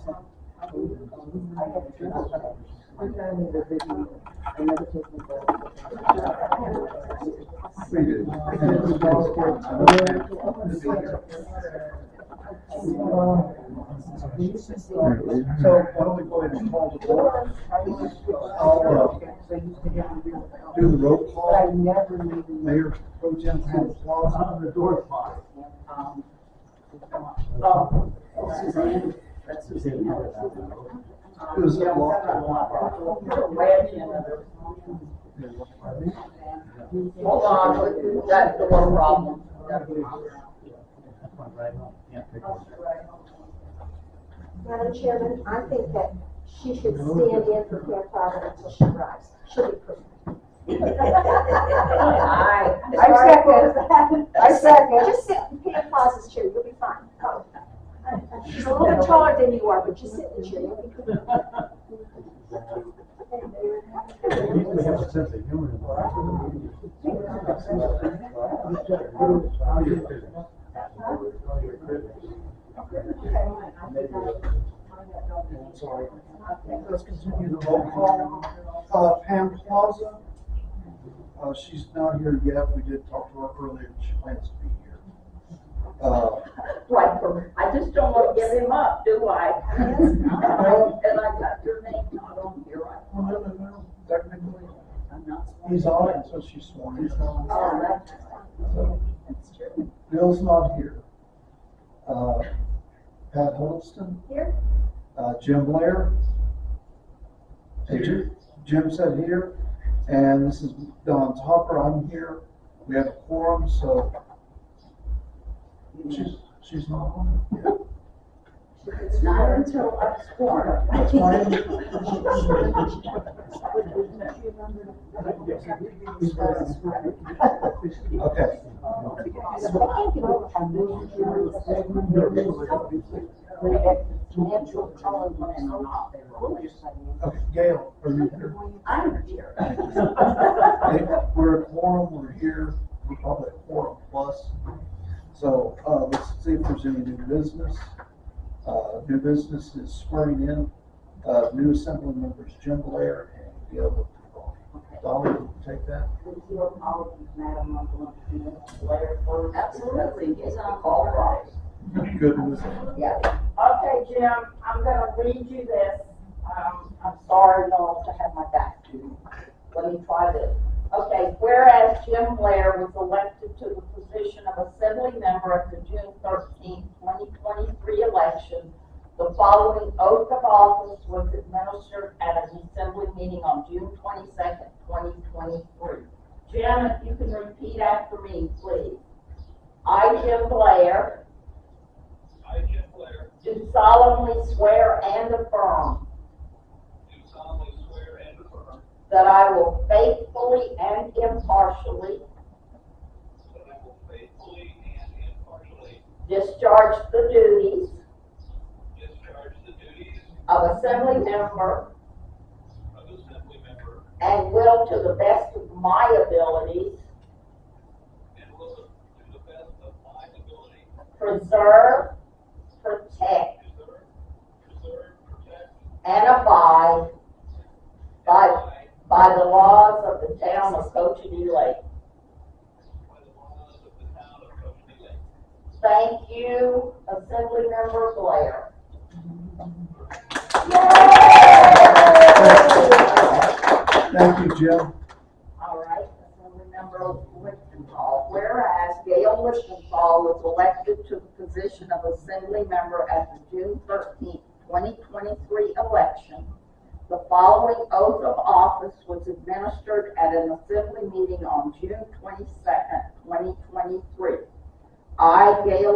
So why don't we go ahead and call the board? I'll do the roll call. Mayor Pro Tem Pam Plaza. The door's locked. Suzanne. That's Suzanne. Who's it locked? Hold on, that's the one problem. Madam Chairman, I think that she should stand in for Pam Plaza until she arrives. She'll be perfect. I second. Just sit in Pam Plaza's chair, you'll be fine. She's a little bit taller than you are, but just sit in the chair, you'll be good. We have a sense of humor in Sorry. Let's continue the roll call. Pam Plaza, she's not here yet. We did talk to her earlier. She plans to be here. Right, I just don't want to give him up, do I? And I got your name not on here, right? No. Technically, I'm not. he's on it until she's sworn in. Oh, that's true. Bill's not here. Pat Holston. Here? Jim Blair. Hey, Jim said here. And this is Don Topper. I'm here. We have a quorum, so she's not on. Yeah. Not until I'm sworn. That's fine. Okay. Okay, Gail, are you here? I'm here. Okay, we're a quorum, we're here, we call it a quorum plus. So, let's see if there's any new business. New business is swearing in, new assembly members Jim Blair and Gail. Dolly, will you take that? Absolutely, he's on call, right? Good with it. Yeah. Okay, Jim, I'm gonna read you this. I'm sorry, y'all, to have my back to you. Let me try this. Okay, whereas Jim Blair was elected to the position of Assembly Member at the June 13th, 2023 election, the following oath of office was administered at an Assembly meeting on June 22nd, 2023. Jim, if you can repeat after me, please. I, Jim Blair, do solemnly swear and affirm that I will faithfully and impartially discharge the duties of Assembly Member and will, to the best of my abilities, preserve, protect, and abide by the laws of the town of Cochiti-Lake. Thank you, Assembly Member Blair. Thank you, Jim. All right, Assembly Member Lichtenthal. Whereas Gail Lichtenthal was elected to the position of Assembly Member at the June 13th, 2023 election, the following oath of office was administered at an Assembly meeting on June 22nd, 2023. I, Gail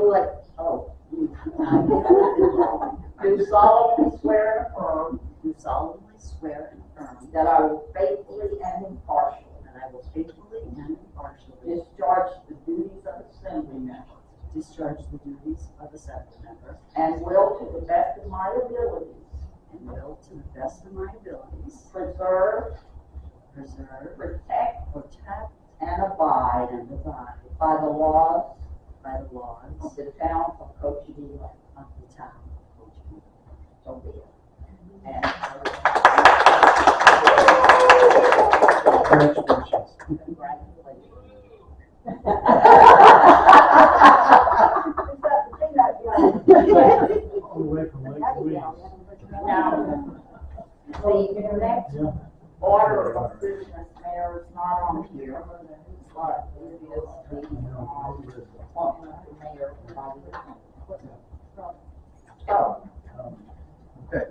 do solemnly swear and affirm. Do solemnly swear and affirm That I will faithfully and impartially that I will faithfully and impartially discharge the duties of Assembly Member discharge the duties of Assembly Member and will, to the best of my abilities, and will, to the best of my abilities, preserve, protect, and abide and abide by the laws by the laws of the town of Cochiti-Lake. of the town of Cochiti-Lake. So And Congratulations. All the way from Lake Louise. Now, the next order of business, Mayor, is not on here, but it is the appointment of the mayor by the council. Okay,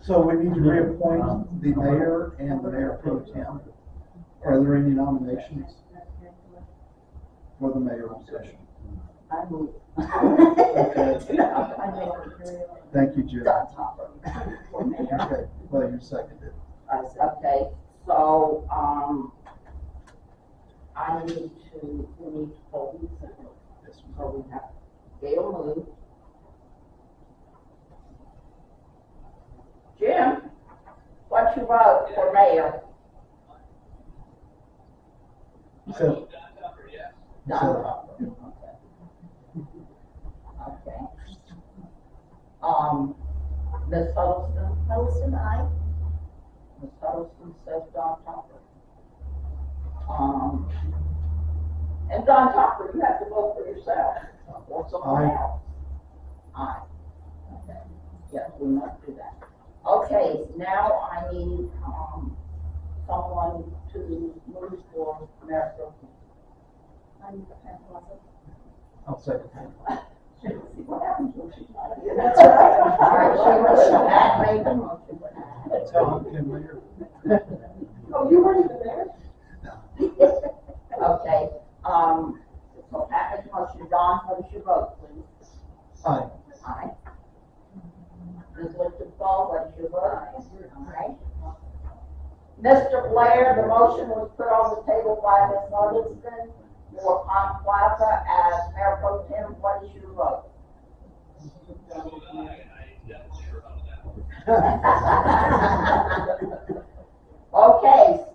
so we need to reappoint the mayor and the mayor pro tem. Are there any nominations for the mayor position? I move. Okay. Thank you, Jim. Okay, well, you seconded. Okay, so, we need to poll these. Yes, So we have Gail moved. Jim, what's your vote for mayor? So, Don so, Tupper. Okay. Ms. Huddleston? Huddleston, aye. Ms. Huddleston says Don Tupper. And Don Tupper, you have to vote for yourself or someone Aye. else. Aye. Okay. Yes, we must do that. Okay, now I need, someone to move for mayor pro tem. I'll second that. See what happens when she's not here. That's right. All right, Matt made the motion. Tom, Kim, Mayor. Oh, you weren't even there? Okay, so Pat made the motion. Don, what is your vote, please? Aye. Aye. Ms. Lichtenthal, what is your vote? Aye. Mr. Blair, the motion was put on the table by Ms. Huddleston for Pond Plaza as mayor pro tem. What is your vote? Okay,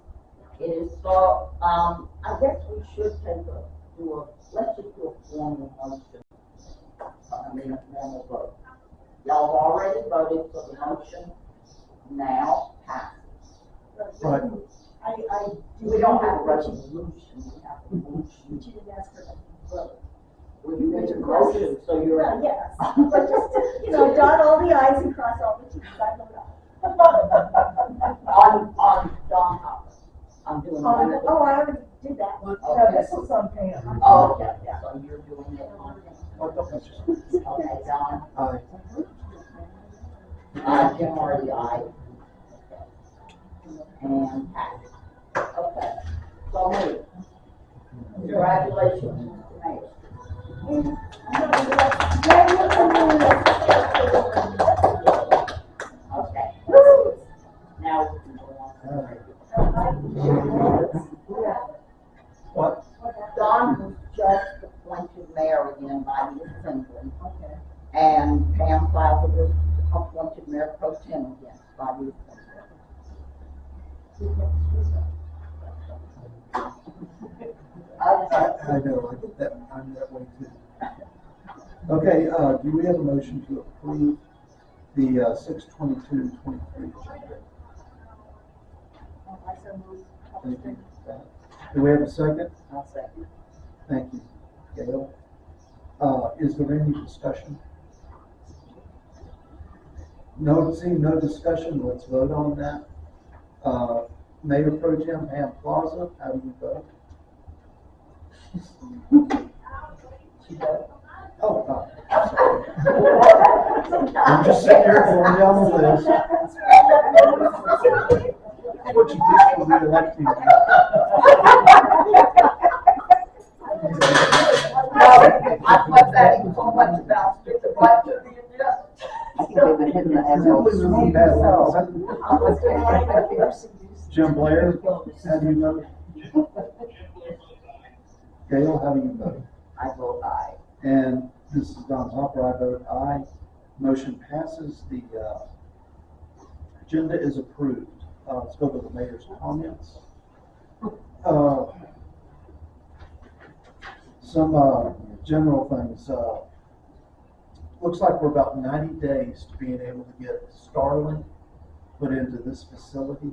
it is so, I guess we should let's just do a formal motion. A formal vote. Y'all have already voted, so the motion now passes. Right. We don't have a resolution, we have a motion. You didn't ask for the vote. We made a motion, so you're. Well, yes, but just to, dot all the i's and cross all the t's, I don't know. On Don Hopper. I'm doing. Oh, I already did that. No, this was on Pam. Oh, okay, so you're doing it on. What the- Okay, Don. Aye. Jim already aye. And Pat. Okay, so move. Congratulations, Mr. Mayor. Okay. Now we can go on. What? Don was just appointed mayor again by the assembly. Okay. And Pam Plaza was appointed mayor pro tem again by the assembly. I know, I'm that way too. Okay, do we have a motion to approve the 6/22/23 agenda? Thank you. Do we have a second? I'll second. Thank you, Gail. Is there any discussion? Seeing no discussion, let's vote on that. Mayor Pro Tem Pam Plaza, how do you vote? She does. Oh, I'm sorry. I'm just sitting here going down the list. That's what you get for re-electing. No, I thought that even so much about the right to the agenda. Jim Blair, how do you vote? Gail, how do you vote? I vote aye. And this is Don Hopper, I vote aye. Motion passes, the agenda is approved. Let's go to the mayor's comments. Some general things. Looks like we're about 90 days to being able to get Starlink put into this facility.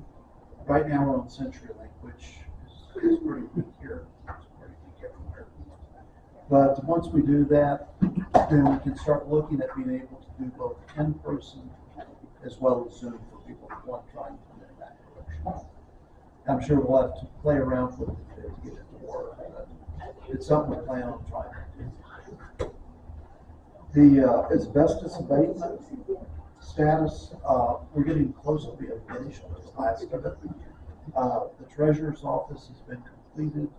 Right now we're on CenturyLink, which is pretty weak here. It's pretty weak everywhere. But once we do that, then we can start looking at being able to do both in-person as well as Zoom for people who want to try and come in that direction. I'm sure we'll have to play around with it to get it to work, but it's something we plan on trying to do. The asbestos abatement status, we're getting close to being finished with the last of it. The treasurer's office has been completed,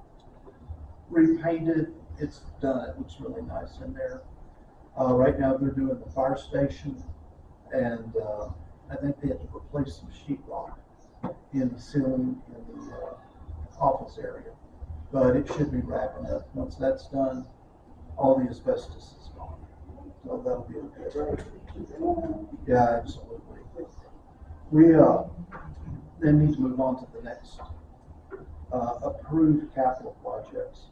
repainted, it's done, it looks really nice in there. Right now they're doing the fire station, and I think they had to replace some sheetrock in the ceiling in the office area. But it should be wrapping up. Once that's done, all the asbestos is gone. So that'll be okay. Yeah, absolutely. We then need to move on to the next approved capital projects.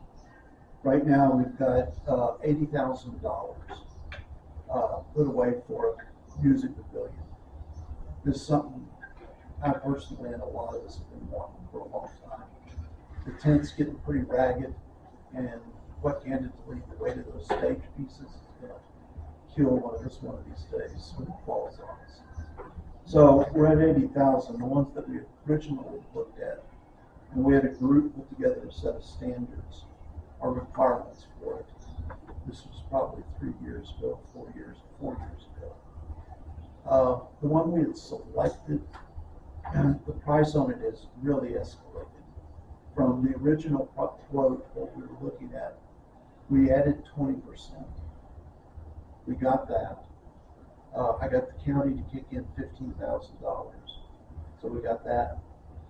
Right now we've got $80,000 put away for a music pavilion. This is something I personally and a lot of us have been wanting for a long time. The tent's getting pretty ragged, and quite candidly, the weight of those stage pieces is going to kill one of these days when it falls on us. So we're at 80,000. The ones that we originally looked at, and we had a group put together a set of standards or requirements for it. This was probably 4 years ago. The one we had selected, and the price on it has really escalated. From the original quote, what we were looking at, we added 20%. We got that. I got the county to kick in $15,000. So we got that,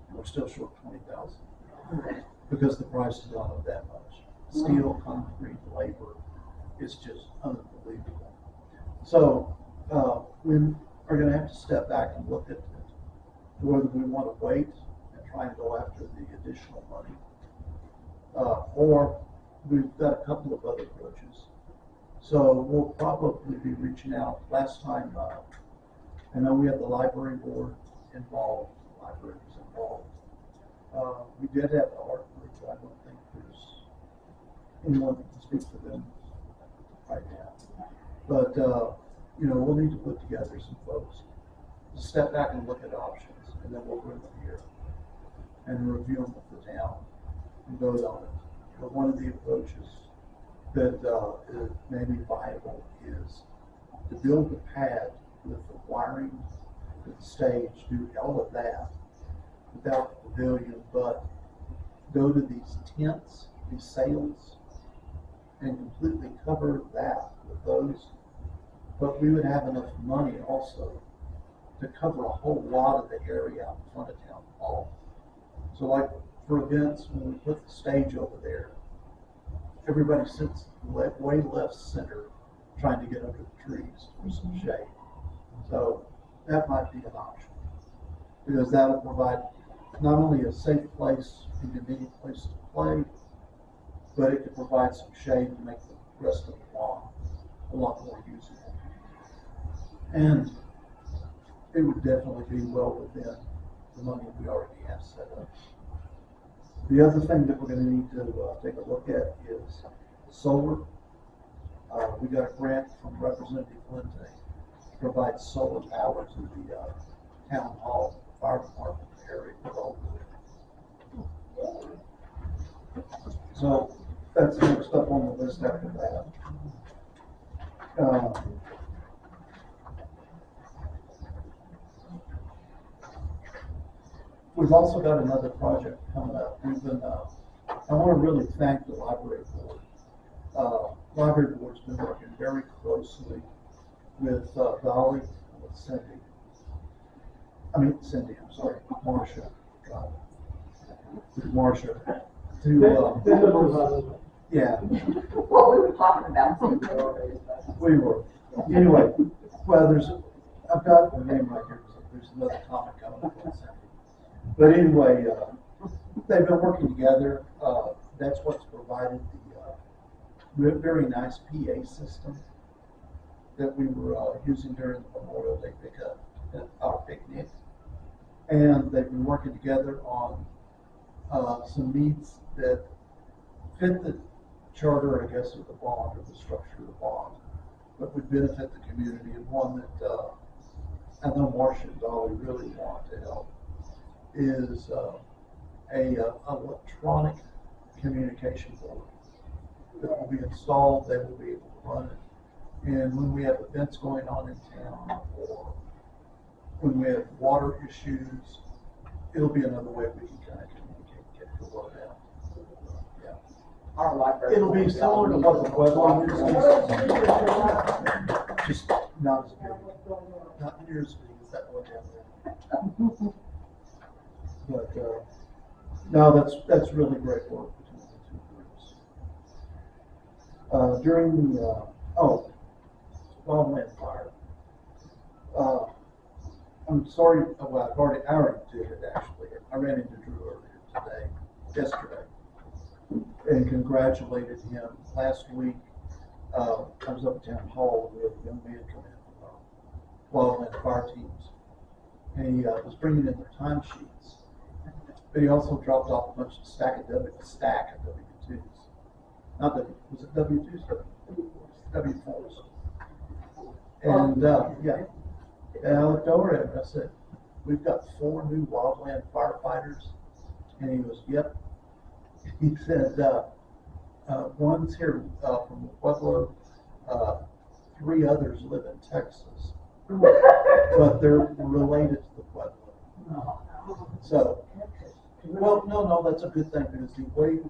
and we're still short 20,000 because the price has gone up that much. Steel, concrete, labor, it's just unbelievable. So we are going to have to step back and look at it, whether we want to wait and try and go after the additional money, or we've got a couple of other approaches. So we'll probably be reaching out. Last time, I know we had the library board involved, the library was involved. We did have the art group, but I don't think there's anyone that can speak for them right now. But, we'll need to put together some folks to step back and look at options, and then we'll bring them here and review them with the town and vote on it. But one of the approaches that may be viable is to build a pad with the wiring to the stage, do all of that without the pavilion, but go to these tents, these sails, and completely cover that with those. But we would have enough money also to cover a whole lot of the area out in front of town hall. So like for events, when we put the stage over there, everybody sits way left center trying to get under the trees for some shade. So that might be an option, because that'll provide not only a safe place and convenient place to play, but it could provide some shade to make the rest of the lawn a lot more usable. And it would definitely be well within the money we already have set up. The other thing that we're going to need to take a look at is solar. We got a grant from Representative Lente to provide solar power to the town hall, fire department area. So that's next up on the list after that. We've also got another project coming up. We've been, I want to really thank the library board. Library board's been working very closely with Dolly and with Cindy. Marcia. With Marcia. Yeah. What we were talking about. We were. Anyway, well, I've got the name right here because there's another comment coming up on Cindy. But anyway, they've been working together. That's what's provided the very nice PA system that we were using during the Memorial Day pickup at our picnic. And they've been working together on some needs that fit the charter, I guess, of the bond, or the structure of the bond, but would benefit the community, and one that I know Marcia and Dolly really want to help is a electronic communication board that will be installed. They will be able to run it, and when we have events going on in town, or when we have water issues, it'll be another way we can kind of communicate, get the word out. Yeah. Our library. It'll be similar to what the Pueblo uses, just not as big, not near as big as that one down there. But no, that's really great work between the two groups. During the wildland fire, I'm sorry. Well, I already did it actually. I ran into Drew yesterday, and congratulated him. Last week, I was up at Town Hall, and we had a young man come in from our wildland fire teams, and he was bringing in their timesheets, but he also dropped off a bunch of stack of W-2s. Not was it W-2s? W-4s. And yeah. And I looked over at him and I said, "We've got 4 new wildland firefighters." And he goes, "Yep." He said, "One's here from Pueblo, 3 others live in Texas, but they're related to the Pueblo." So, well, no, that's a good thing, because the way,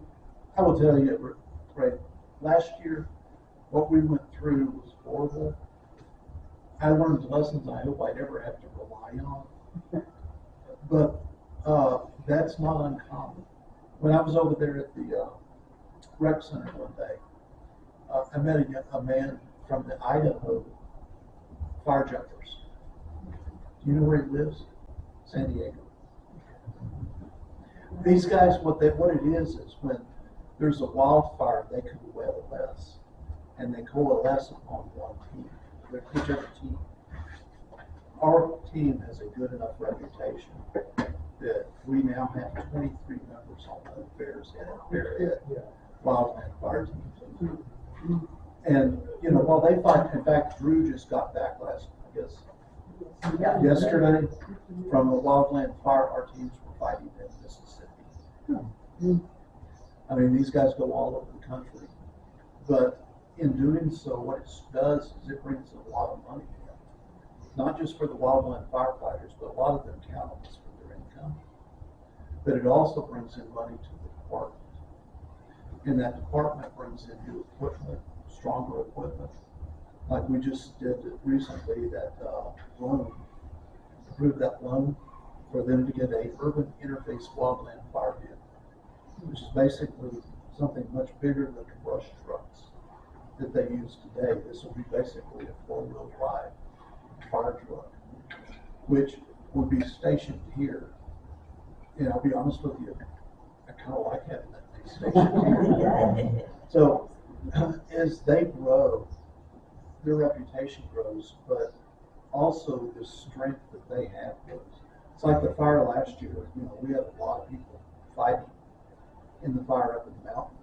I will tell you, right, last year, what we went through was horrible. I learned lessons I hope I never have to rely on. But that's not uncommon. When I was over there at the rec center one day, I met a man from the Idaho fire jumpers. Do you know where he lives? San Diego. These guys, what it is when there's a wildfire, they coalesce, and they coalesce upon one team. Whichever team. Our team has a good enough reputation that we now have 23 members on the Bears Head wildland fire team. And while they fight, in fact, Drew just got back yesterday from a wildland fire. Our teams were fighting in Mississippi. I mean, these guys go all over the country, but in doing so, what it does is it brings a lot of money in, not just for the wildland firefighters, but a lot of them count on this for their income. But it also brings in money to the department, and that department brings in new equipment, stronger equipment. Like we just did recently, that loan, approved that loan for them to get a urban interface wildland fire vehicle, which is basically something much bigger than the brush trucks that they use today. This will be basically a 4-wheel drive fire truck, which would be stationed here. And I'll be honest with you, I kind of like having that thing stationed here. So as they grow, their reputation grows, but also the strength that they have grows. It's like the fire last year. We had a lot of people fighting in the fire up in the mountains.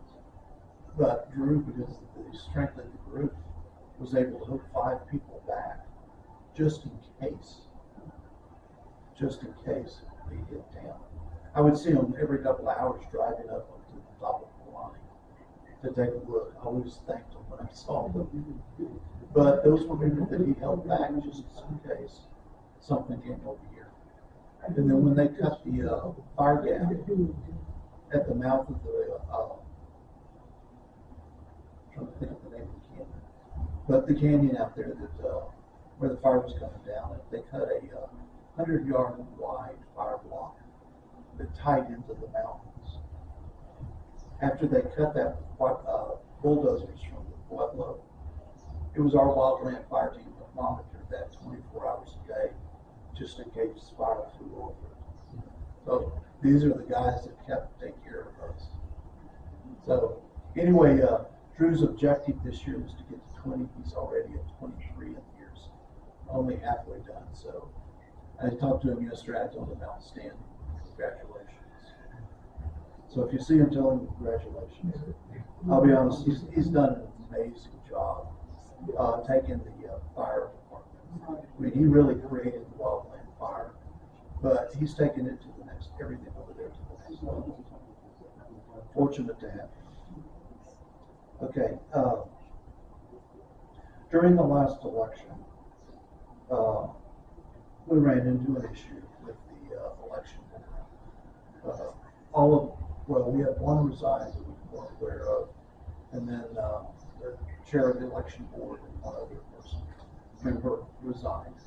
But Drew, because of the strength of the group, was able to hook 5 people back, just in case they hit down. I would see them every couple of hours driving up to the top of the line to take a look. I always thanked them when I saw them. But those were people that he held back just in case something came over here. And then when they cut the fire gap at the mouth of the trying to think of the name of the canyon, but the canyon out there that where the fire was coming down, they cut a 100-yard wide fire block that tied into the mountains. After they cut that bulldozers from the Pueblo, it was our wildland fire team that monitored that 24 hours a day, just in case fire flew over it. So these are the guys that kept taking care of us. So anyway, Drew's objective this year was to get to 20. He's already at 23 in years, only halfway done. So I talked to him yesterday, I told him outstanding, congratulations. So if you see him, tell him congratulations. I'll be honest, he's done an amazing job, taking the fire department. I mean, he really created the wildland fire, but he's taken it to the next, everything over there to the next level. Fortunate to have him. Okay, during the last election, we ran into an issue with the election. We had one resign that we weren't aware of, and then the chair of the election board and one other person member resigned.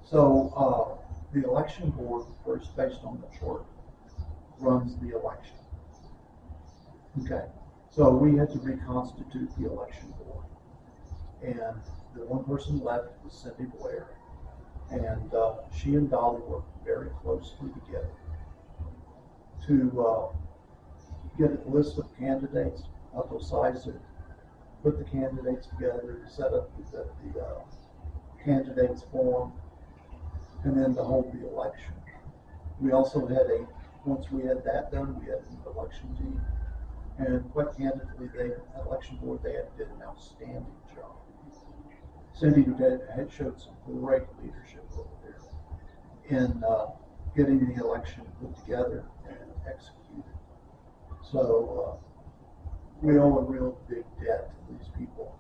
So the election board, first based on the chart, runs the election. Okay, so we had to reconstitute the election board, and the one person left was Cindy Blair, and she and Dolly worked very closely together to get a list of candidates, publicize it, put the candidates together, set up the candidates form, and then to hold the election. We also had once we had that done, we had an election team, and quite candidly, the election board, they did an outstanding job. Cindy had showed some great leadership over there in getting the election put together and executed. So we owe a real big debt to these people,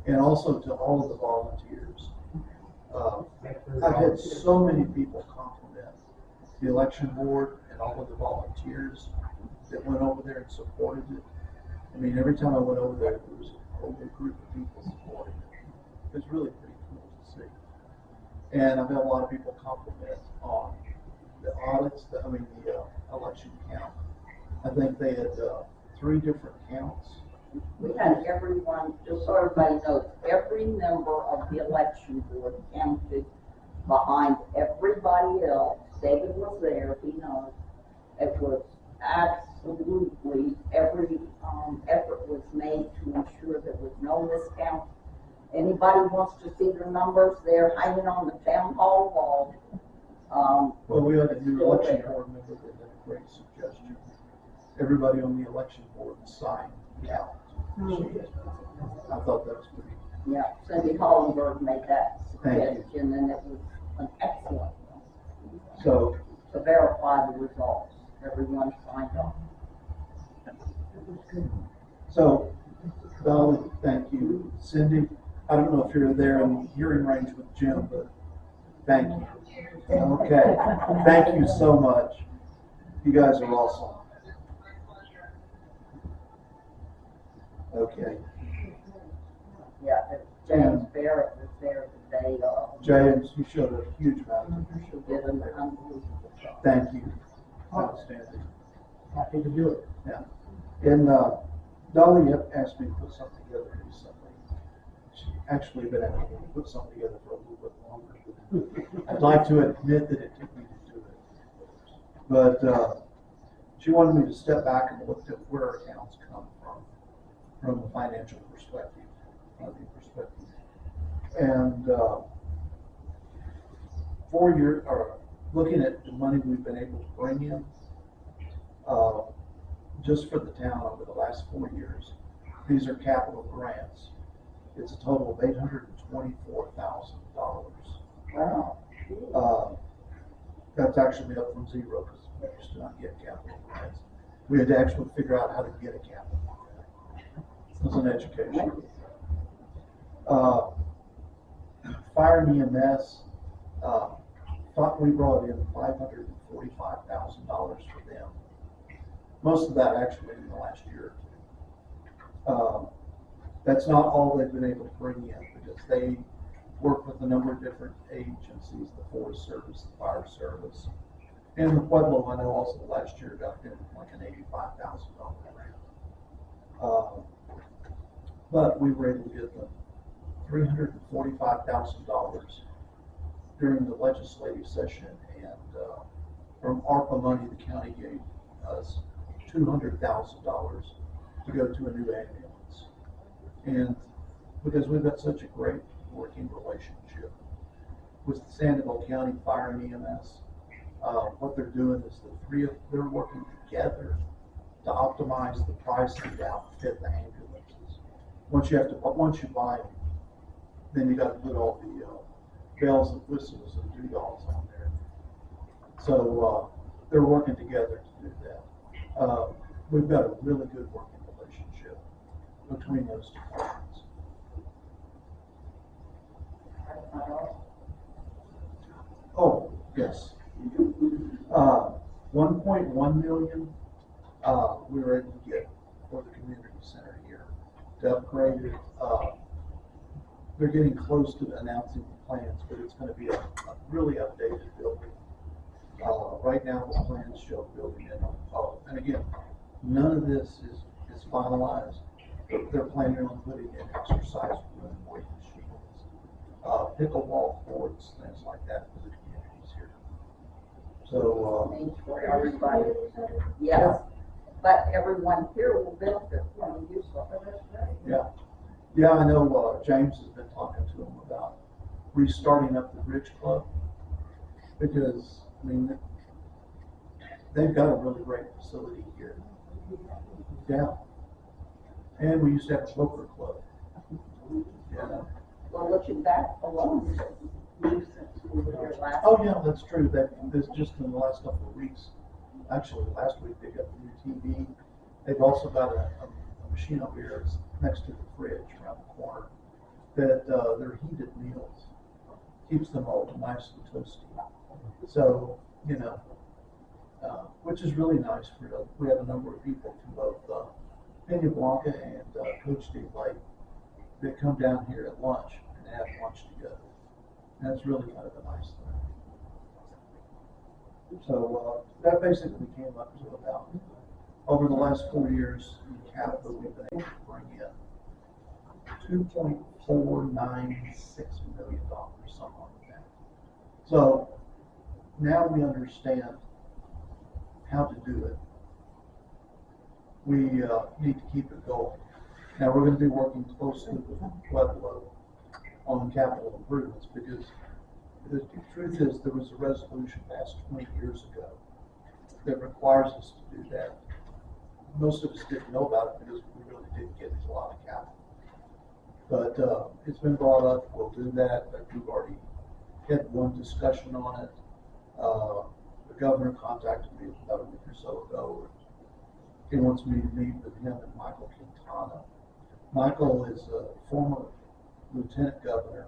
and also to all of the volunteers. I've had so many people compliment the election board and all of the volunteers that went over there and supported it. I mean, every time I went over there was a whole group of people supporting it. It was really pretty cool to see. And I've had a lot of people compliment on the audits, the election count. I think they had 3 different counts. We had everyone, just so everybody knows, every member of the election board counted behind everybody else. David was there, he knows. It was absolutely, every effort was made to ensure there was no miscount. Anybody wants to see the numbers, they're hanging on the town hall wall. Well, we had a new election board member that had a great suggestion. Everybody on the election board signed the count. I thought that was pretty. Yeah, Cindy Hollenberg made that Thank you. suggestion, and it was an excellent one. So, To verify the results, everyone signed off. so Dolly, thank you. Cindy, I don't know if you're there in hearing range with Jim, but thank you. Okay, thank you so much. You guys are awesome. Okay, Yeah, James Barrett was there the day of. James, you showed a huge amount of He leadership. did an unbelievable job. Thank you. Outstanding. Happy to do it. Yeah. And Dolly asked me to put something together recently. She's actually been able to put something together for a little bit longer. I'd like to admit that it took me to do it. But she wanted me to step back and look at where accounts come from a financial perspective, funding perspective. And looking at the money we've been able to bring in, just for the town over the last 4 years, these are capital grants. It's a total of $824,000. Wow. That's actually up from 0 because we used to not get capital grants. We had to actually figure out how to get a capital grant. It was an education. Fire and EMS, we brought in $545,000 for them. Most of that actually in the last year or 2. That's not all they've been able to bring in because they work with a number of different agencies, the Forest Service, the Fire Service. And the Pueblo, I know also last year got in like an $85,000 grant. But we were able to get them $345,000 during the legislative session, and from ARPA money, the county gave us $200,000 to go to a new ambulance. And because we've got such a great working relationship, with Sandoval County Fire and EMS. What they're doing is they're working together to optimize the pricing to outfit the ambulances. Once you buy them, then you got to put all the bells and whistles and doodads on there. So they're working together to do that. We've got a really good working relationship between those departments. Oh, yes. 1.1 million, we were able to get for the community center here to upgrade it. They're getting close to announcing the plans, but it's going to be a really updated building. Right now, the plans show building in. And again, none of this is finalized. They're planning on putting in exercise room, weight machines, pickleball courts, things like that for the communities here. So, Means for everybody, yes, but everyone here will benefit from the use of it. yeah, I know, James has been talking to him about restarting up the Bridge Club because, I mean, they've got a really great facility here. Yeah. And we used to have a poker club. Yeah. Well, looking back alone, you since we were here last. Oh, yeah, that's true. There's just in the last couple of weeks, actually last week they got the new TV. They've also got a machine over here that's next to the fridge around the corner that they're heated meals. Keeps them all nice and toasty. So, you know, which is really nice we have a number of people from both PENA BLANCA and Town-Cochiti-Lake that come down here at lunch and have lunch together. And that's really kind of a nice thing. So that basically came up to about, over the last 4 years in capital, we've been able to bring in $2.496 million, something like that. So now we understand how to do it. We need to keep it going. Now we're going to be working closely with Pueblo on capital improvements because the truth is there was a resolution passed 20 years ago that requires us to do that. Most of us didn't know about it because we really didn't get a lot of capital. But it's been brought up, we'll do that, but we've already had one discussion on it. The governor contacted me about a week or so ago. He wants me to meet with him and Michael Quintana. Michael is a former lieutenant governor,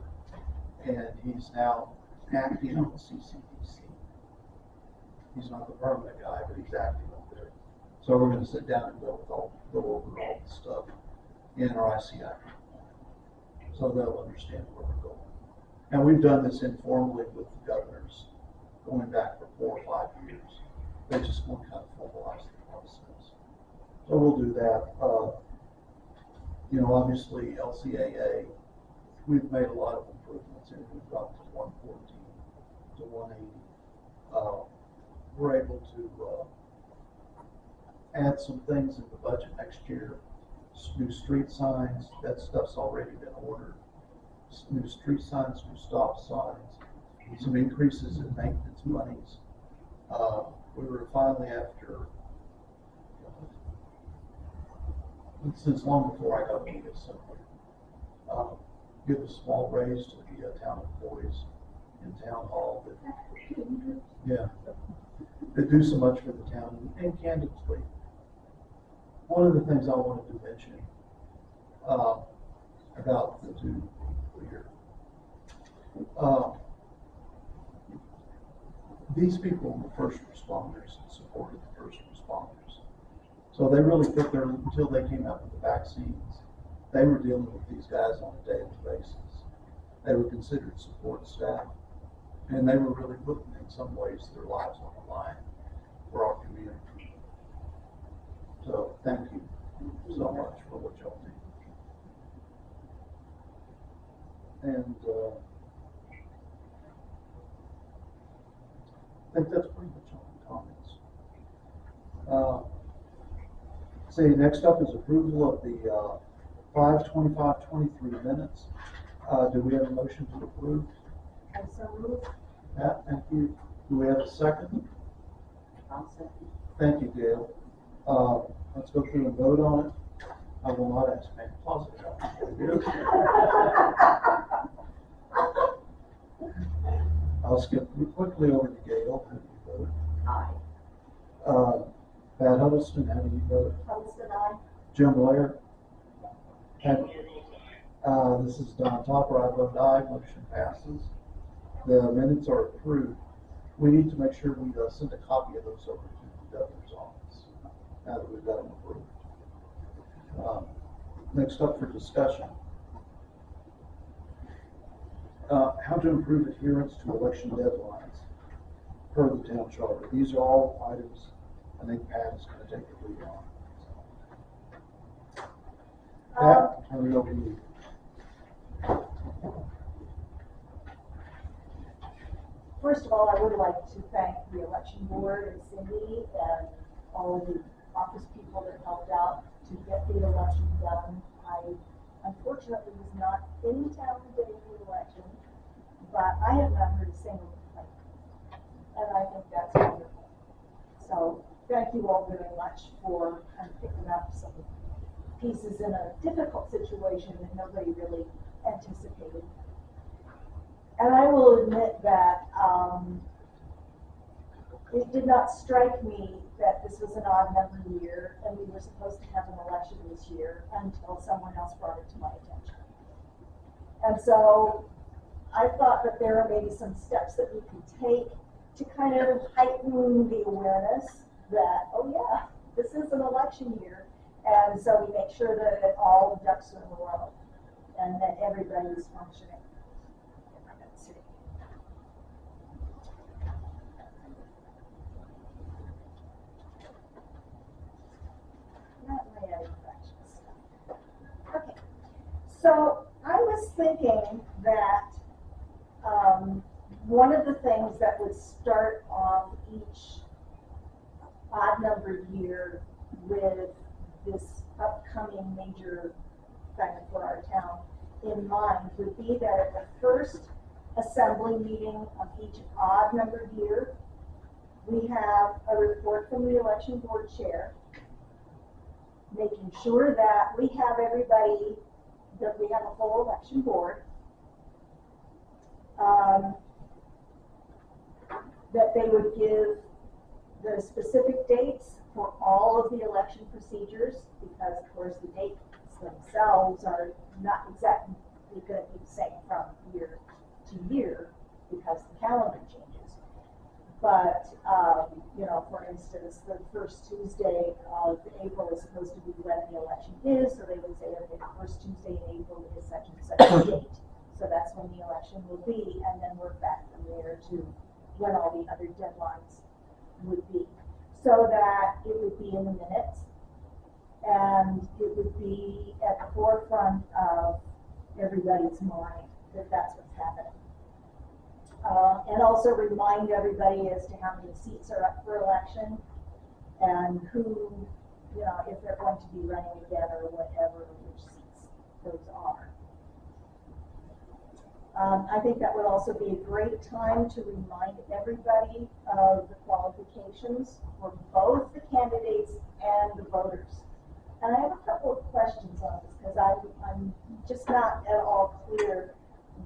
and he's now acting on the CCDC. He's not the permanent guy, but he's acting up there. So we're going to sit down and go over all the stuff in our ICI, so they'll understand where we're going. And we've done this informally with the governors going back for 4 or 5 years. They just want to kind of formalize the process. So we'll do that. You know, obviously LCAA, we've made a lot of improvements and we've gone from 114 to 180. We're able to add some things in the budget next year. New street signs, that stuff's already been ordered. New street signs, new stop signs, some increases in maintenance monies. We were finally after, since long before I got to the assembly, give a small raise to the town employees in town hall that do so much for the town. And candidly, one of the things I wanted to mention about the two here, these people were first responders and supported the first responders. So they really put their, until they came out with the vaccines, they were dealing with these guys on a daily basis. They were considered support staff, and they were really putting, in some ways, their lives on the line for our community. So thank you so much for what y'all do. And I think that's pretty much all the comments. See, next up is approval of the 5/25/23 minutes. Do we have a motion to approve? I so move. Pat, thank you. Do we have a second? I'll second. Thank you, Gail. Let's go through and vote on it. I will not ask Pat Closet. I'll skip quickly over to Gail. How do you vote? Aye. Pat Huddleston, how do you vote? Huddleston, aye. Jim Blair? This is Don Topper. I vote aye. Motion passes. The minutes are approved. We need to make sure we send a copy of those over to the governor's office now that we've got them approved. Next up for discussion. How to improve adherence to election deadlines per the town charter. These are all items I think Pat is going to take the lead on. Pat, I'll turn it over to you. First of all, I would like to thank the election board and Cindy and all of the office people that helped out to get the election done. I unfortunately was not in town the day of the election, but I have not heard a single complaint. And I think that's wonderful. So thank you all very much for picking up some pieces in a difficult situation that nobody really anticipated. And I will admit that it did not strike me that this was an odd number year and we were supposed to have an election this year until someone else brought it to my attention. And so I thought that there are maybe some steps that we could take to kind of heighten the awareness that, oh yeah, this is an election year. And so we make sure that all the ducks are in a row and that everybody is functioning. Not my other fractions. Okay, so I was thinking that one of the things that would start off each odd numbered year with this upcoming major thing for our town in mind would be that at the first assembly meeting of each odd numbered year, we have a report from the election board chair, making sure that we have everybody, that we have a full election board, that they would give the specific dates for all of the election procedures, because of course the dates themselves are not exactly going to be the same from year to year because the calendar changes. But, you know, for instance, the first Tuesday of April is supposed to be when the election is, so they would say, okay, the first Tuesday in April is such and such a date. So that's when the election will be, and then work back from there to when all the other deadlines would be. So that it would be in the minutes, and it would be at the forefront of everybody's mind that that's what's happening. And also remind everybody as to how many seats are up for election and who, you know, if they're going to be running again or whatever, which seats those are. I think that would also be a great time to remind everybody of the qualifications for both the candidates and the voters. And I have a couple of questions on this because I'm just not at all clear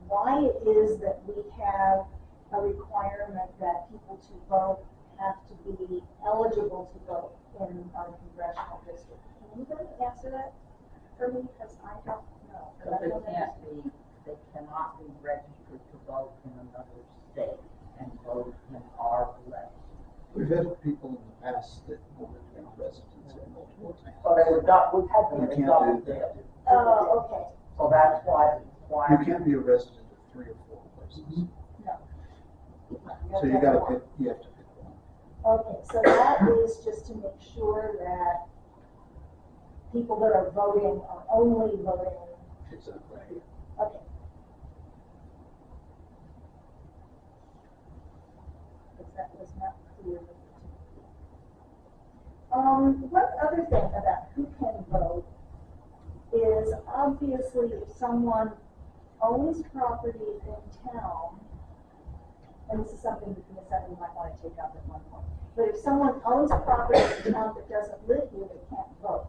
why it is that we have a requirement that people to vote have to be eligible to vote in our congressional district. Can anybody answer that for me? Because I don't know. Because they cannot be registered to vote in another state and vote in our election. We've had people in the past that wanted to be residents in multiple towns. So they were not, we've had them You can't adopt do them. that. Oh, okay. So that's why it's You required. can't be a resident of 3 or 4 places. No. So you gotta pick, you have to pick one. Okay, so that is just to make sure that people that are voting are only voting. Exactly. Okay. Because that was not clear. One other thing about who can vote is obviously if someone owns property in town and this is something that the assembly might want to take up at one point. But if someone owns a property in town that doesn't live here, they can't vote.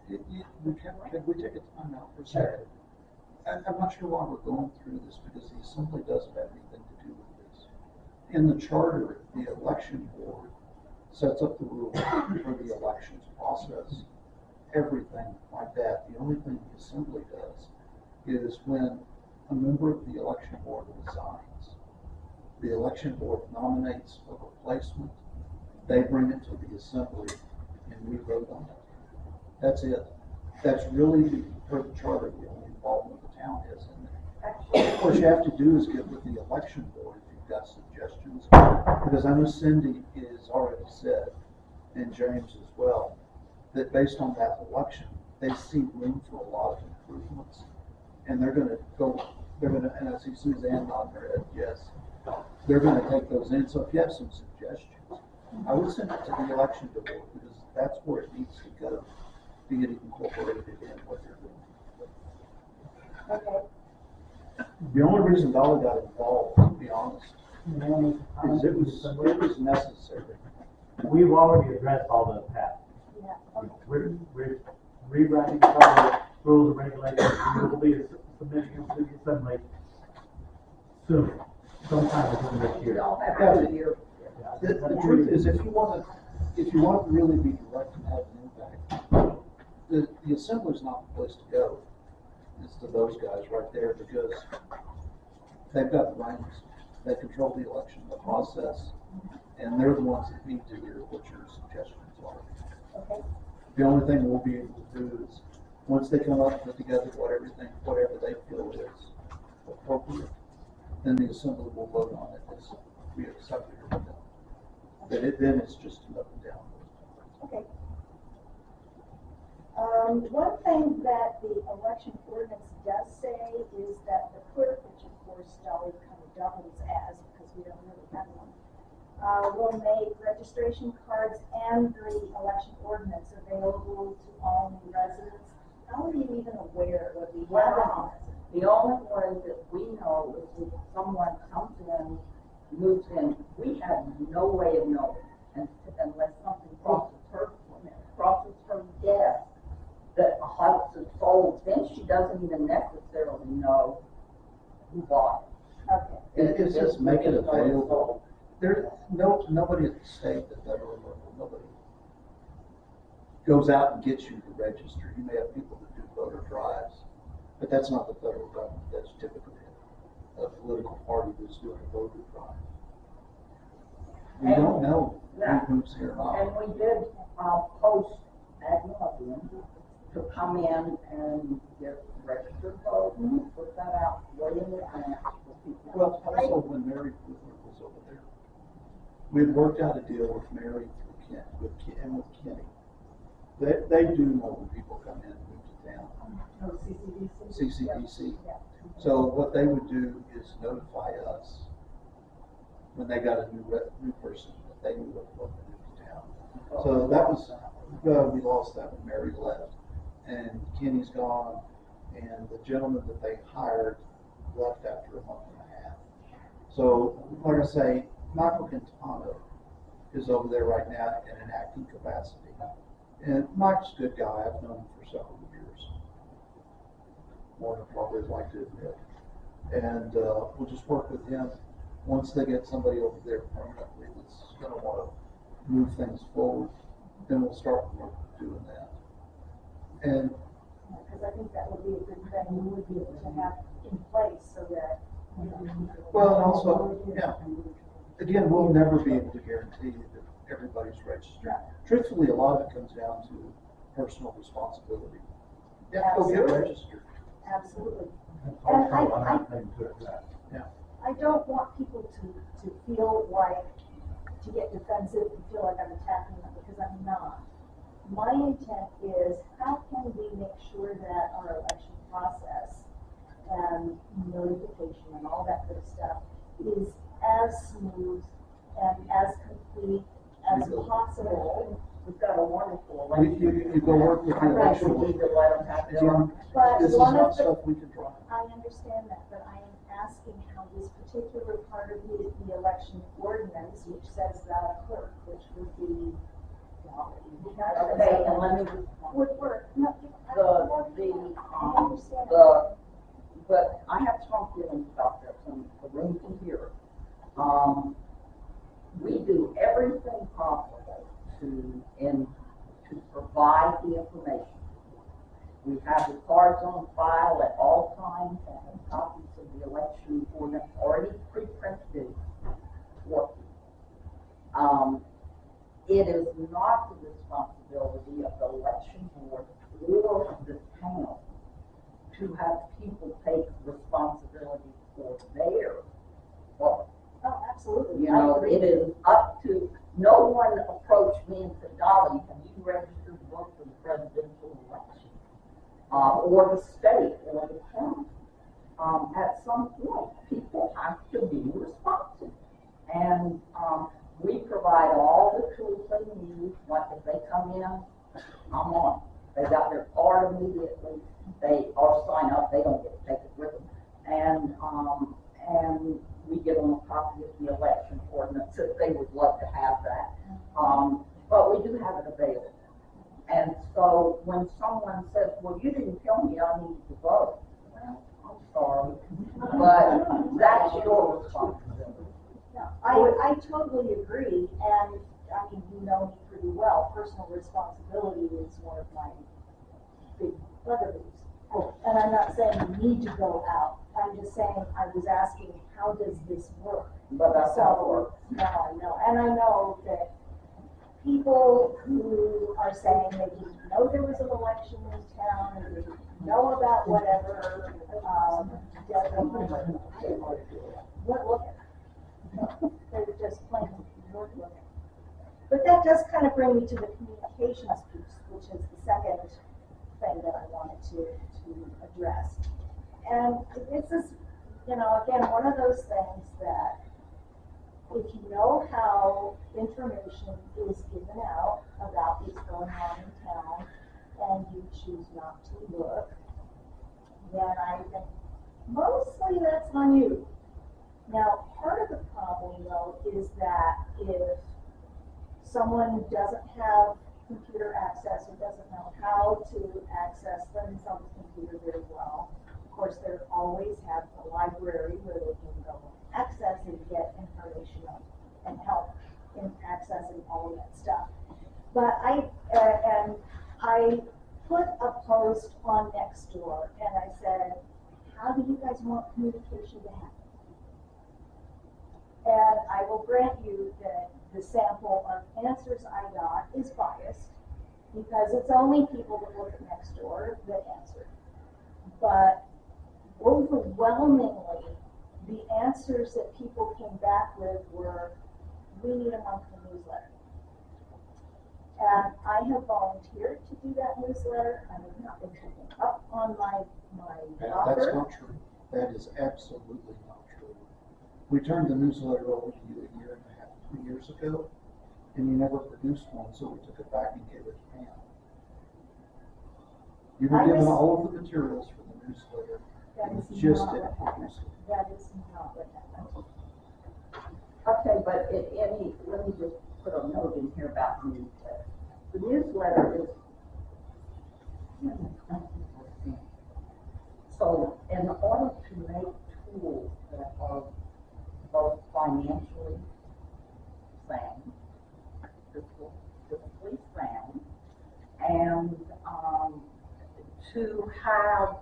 Can we take a time out for a second? I'm not sure why we're going through this, because the assembly doesn't have anything to do with this. In the charter, the election board sets up the rules for the elections process, everything like that. The only thing the assembly does is when a member of the election board resigns, the election board nominates a replacement, they bring it to the assembly, and we vote on it. That's it. That's really, per the charter, the only involvement the town has in it. What you have to do is get with the election board if you've got suggestions, because I know Cindy has already said, and James as well, that based on that election, they see room for a lot of improvements, and they're gonna, and I see Suzanne nodding her head, yes, they're gonna take those in. So if you have some suggestions, I would send it to the election board, because that's where it needs to go to get it incorporated in what they're doing. Okay. The only reason Dollar got involved, to be honest, is it was necessary. We've already addressed all the past. Yeah, okay. We're rewriting some of the rules and regulations. We'll be submitting them to the assembly soon, sometime within this We year. all have a year. The truth is, if you want to really be direct and have an impact, the assembly's not the place to go. It's to those guys right there, because they've got the reins. They control the election, the process, and they're the ones that need to hear what your suggestions are. Okay. The only thing we'll be able to do is, once they come up and put together whatever they feel is appropriate, then the assembly will vote on it as we accept it or not. Then it's just an up and down. Okay. One thing that the election ordinance does say is that the clerk, which of course Dolly kind of doubles as, because we don't really have one, will make registration cards and the election ordinance available to all new residents. How are you even aware of the Well, the only way that we know is if someone comes in, moves in, we have no way of knowing, unless something crosses her desk, that a house is sold, then she doesn't even necessarily know who bought it. Okay. It's just make it available. Nobody at the state, the federal level, nobody goes out and gets you to register. You may have people that do voter drives, but that's not the federal government. That's typically a political party that's doing a voter drive. We don't know who moves here or not. And we did, post ad nauseam to come in and get registered vote, put that out way in advance for people. Well, also when Mary was over there, we had worked out a deal with Mary and with Kenny. They do know when people come in and move to town. Oh, CCDC. Yeah. So what they would do is notify us when they got a new person that they knew what to move to town. So that was, we lost that when Mary left, and Kenny's gone, and the gentleman that they hired left after a month and a half. So, like I say, Michael Quintana is over there right now in an acting capacity. And Mike's a good guy. I've known him for several years. More than probably I'd like to admit. And we'll just work with him. Once they get somebody over there permanently that's going to want to move things forward, then we'll start doing that. And Because I think that would be a good thing we would be able to have in place so that, you know. well, and also, yeah, again, we'll never be able to guarantee that everybody's registered. Truthfully, a lot of it comes down to personal responsibility. Yeah, go get registered. Absolutely. That's And also another thing to address. I don't want people to feel like, to get defensive and feel like I'm attacking them, because I'm not. My intent is, how can we make sure that our election process and notification and all that good stuff is as smooth and as complete as possible? We've got a wonderful You go work with the I think election. we need to let them have their own. But This is one not of the, stuff we can drive. I understand that, but I am asking how this particular part of the election ordinance, which says that a clerk, which would be, well, Okay, and let me respond. would work. No, I understand. But I have strong feelings about this, and the room can hear it. We do everything possible to provide the information. We have the cards on file at all times, and copies of the election ordinance already pre-printed working. It is not the responsibility of the election board or the town to have people take responsibility for their vote. Oh, absolutely. You I know, agree. it is up to, no one approached me and said, Dolly, have you registered to vote for the presidential election? Or the state, or the county. At some point, people have to be responsive. And, we provide all the tools they need. Like if they come in, I'm on. They got their card immediately. They are sign up. They don't get to take it with them. And we give them a copy of the election ordinance if they would love to have that. But we do have it available. And so when someone says, well, you didn't tell me I needed to vote. Well, I'm sorry, but that's your responsibility. No, I totally agree, and, I mean, you know me pretty well, personal responsibility is one of my big bugaboos. And I'm not saying you need to go out, I'm just saying, I was asking, how does this work? But that's how it works. No, I know, and I know that people who are saying they didn't know there was an election in town, and they didn't know about whatever, definitely weren't looking. They were just plain weren't looking. But that does kind of bring me to the communications piece, which is the second thing that I wanted to address. And it's this, you know, again, one of those things that if you know how information is given out about what's going on in town and you choose not to look, then I think mostly that's on you. Now, part of the problem though is that if someone doesn't have computer access or doesn't know how to access themselves computer very well, of course, they always have a library where they can go access and get information and help in accessing all of that stuff. But I put a post on Nextdoor and I said, how do you guys want communication to happen? And I will grant you that the sample of answers I got is biased because it's only people that look at Nextdoor that answer. But overwhelmingly, the answers that people came back with were, we need a monthly newsletter. And I have volunteered to do that newsletter. I have not been taken up on my That's offer. not true. That is absolutely not true. We turned the newsletter over to you a year and a half, 2 years ago, and you never produced one, so we took it back and gave it to Pam. You were I given was- all of the materials for the newsletter, That and is you just not didn't what happened. produce it. That is not what happened. Okay, but let me just put a note in here about the newsletter. The newsletter is, so in order to make tools that are both financially sound, fiscally sound, and to have,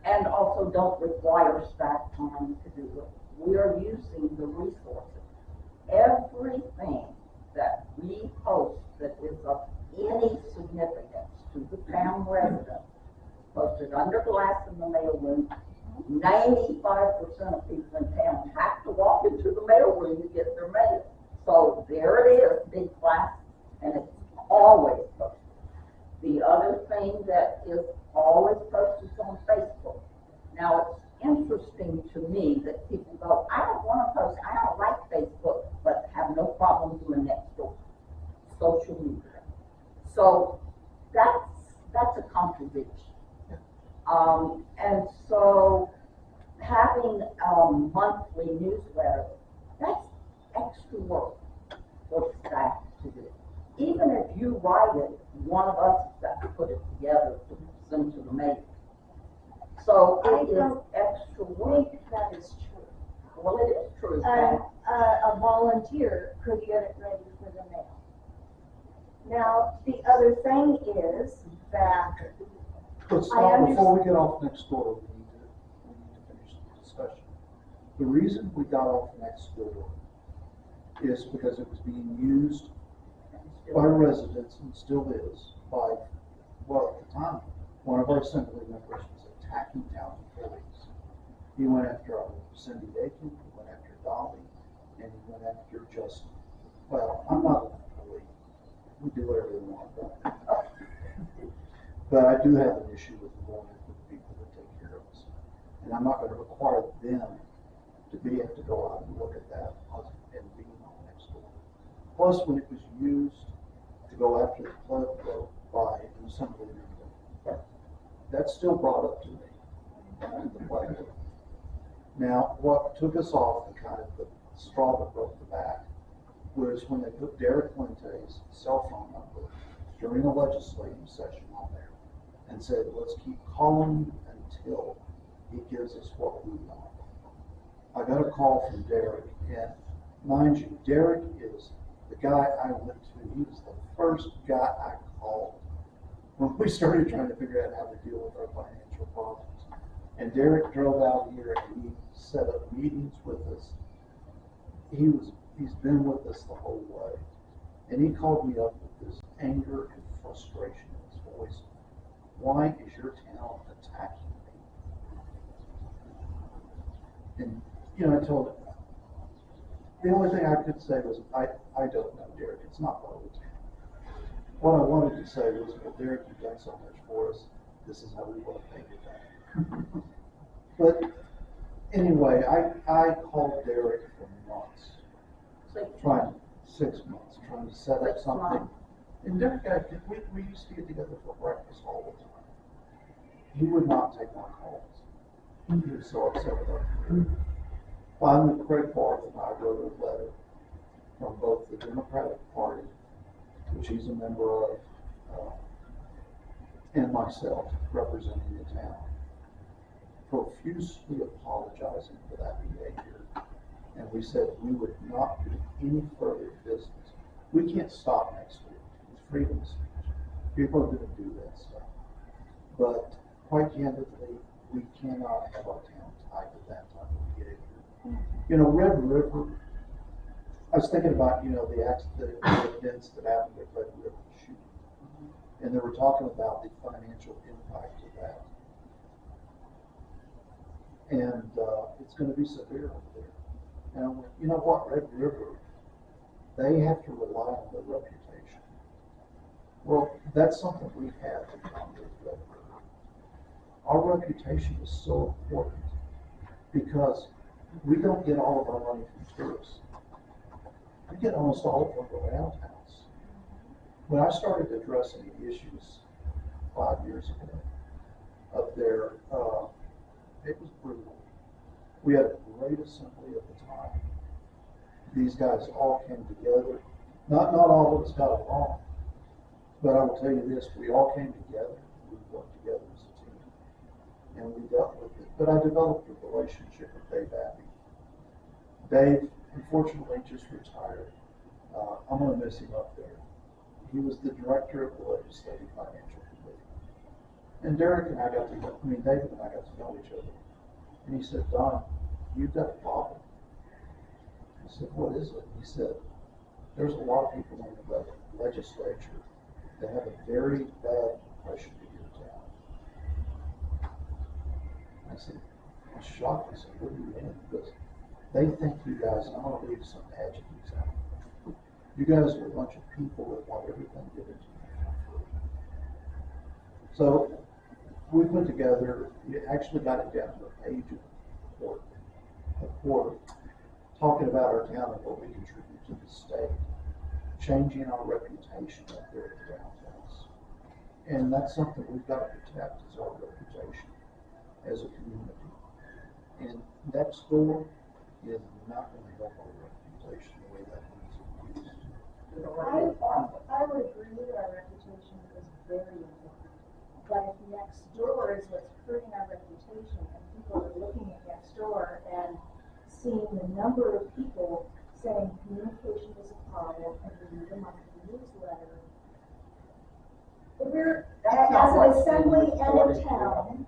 and also don't require staff time to do it. We are using the resources. Everything that we post that is of any significance to the town residents, posted under glass in the mailroom. 95% of people in town have to walk into the mailroom to get their mail. So there it is, big glass, and it's always posted. The other thing that is always posted is on Facebook. Now, it's interesting to me that people go, I don't want to post, I don't like Facebook, but have no problem doing Nextdoor, social media. So that's a contradiction. And so having a monthly newsletter, that's extra work for staff to do. Even if you write it, one of us has got to put it together to send to the mayor. So I it is don't extra I work. think that is true. Well, it is true. A volunteer could get it ready for the mail. Now, the other thing is that Let's I stop, before we get off next door, we need to finish the discussion. The reason we got off next door is because it was being used by residents, and still is, by, well, at the time, one of our assembly members was attacking town employees. He went after Cindy Aiken, he went after Dolly, and he went after Justin. Well, I'm not an employee, we do whatever we want, but I do have an issue with going after the people that take care of us. And I'm not gonna require them to have to go out and look at that and be on next door. Plus, when it was used to go after the club vote by an assembly member, that's still brought up to me, the flag vote. Now, what took us off, the kind of the straw that broke the back, was when they put Derek Fuente's cell phone number during a legislative session on there and said, let's keep calling until he gives us what we want. I got a call from Derek, and mind you, Derek is the guy I went to. He was the first guy I called when we started trying to figure out how to deal with our financial problems. And Derek drove out here and he set up meetings with us. He's been with us the whole way. And he called me up with this anger and frustration in his voice. Why is your town attacking me? And, I told him, the only thing I could say was, I don't know, Derek, it's not part of the town. What I wanted to say was, well, Derek, you've done so much for us, this is how we want to pay you back. But anyway, I called Derek for months, 6 months, trying to set up something. And Derek, we used to get together for breakfast all the time. He would not take my calls. He was so upset with our career. Finally, Craig Barth and I wrote a letter from both the Democratic Party, which he's a member of, and myself, representing the town, profusely apologizing for that behavior. And we said we would not do any further business. We can't stop next week. It's freedom of speech. People are going to do that stuff. But quite candidly, we cannot have our town tied to that type of behavior. Red River, I was thinking about, the events that happened at Red River shooting. And they were talking about the financial impact of that. And it's going to be severe over there. And you know what, Red River, they have to rely on their reputation. Well, that's something we have in common with Red River. Our reputation is so important because we don't get all of our money from tourists. We get almost all of them around house. When I started addressing the issues 5 years ago up there, it was brutal. We had a great assembly at the time. These guys all came together. Not all of us got along, but I will tell you this, we all came together. We worked together as a team, and we dealt with it. But I developed a relationship with Dave Abbey. Dave, unfortunately, just retired. I'm going to miss him up there. He was the director of the Legislative Financial Committee. And Derek and I got to know, David and I got to know each other. And he said, Don, you've got a problem. I said, what is it? He said, there's a lot of people in the legislature that have a very bad impression of your town. I said, I'm shocked. I said, what do you mean? Because they think you guys, and I'm going to leave some adjectives out. You guys are a bunch of people that want everything given to you for free. So we put together, we actually got it down to a page of report, talking about our town and what we contribute to the state, changing our reputation up there at the downtown. And that's something we've got to protect, is our reputation as a community. And next door is not gonna help our reputation the way that needs to be. I would agree that our reputation is very important. But if next door is what's hurting our reputation, and people are looking at next door and seeing the number of people saying communication is a problem and we need a monthly newsletter. If we're, That's not as what an assembly city and started a town, doing.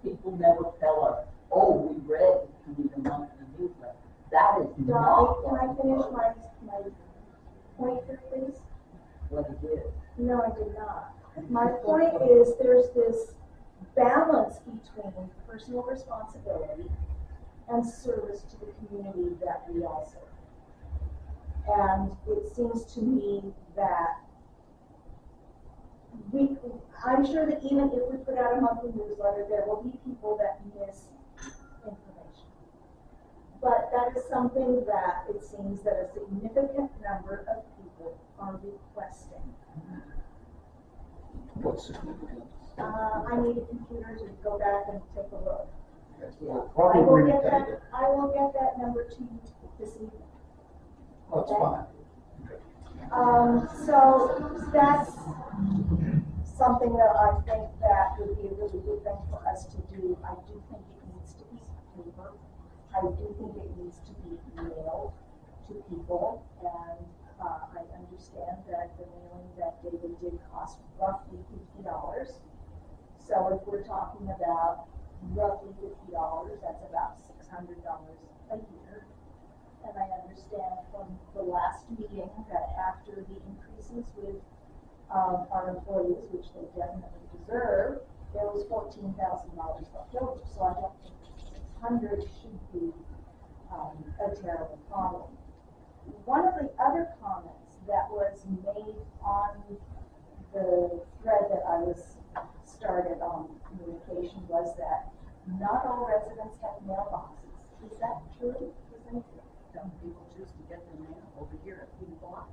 People never tell us, oh, we read you need a monthly newsletter. That is Dolly, not can I finish my point here, please? what it is. No, I did not. My point is there's this balance between personal responsibility and service to the community that we all serve. And it seems to me that I'm sure that even if we put out a monthly newsletter, there will be people that miss information. But that is something that it seems that a significant number of people are requesting. What's significant? I need a computer to go back and take a look. We'll I will probably get retain that, it. I will get that number to you this evening. That's Okay. fine. So that's something that I think that would be a really good thing for us to do. I do think it needs to be paper. I do think it needs to be mailed to people, and I understand that the mailing that David did cost roughly $50. So if we're talking about roughly $50, that's about $600 a year. And I understand from the last meeting that after the increases with our employees, which they definitely deserve, there was $14,000 left over. So I don't think 600 should be a terrible problem. One of the other comments that was made on the thread that I was started on communication was that not all residents have mailboxes. Is that true? Some people choose to get their mail over here at P Block.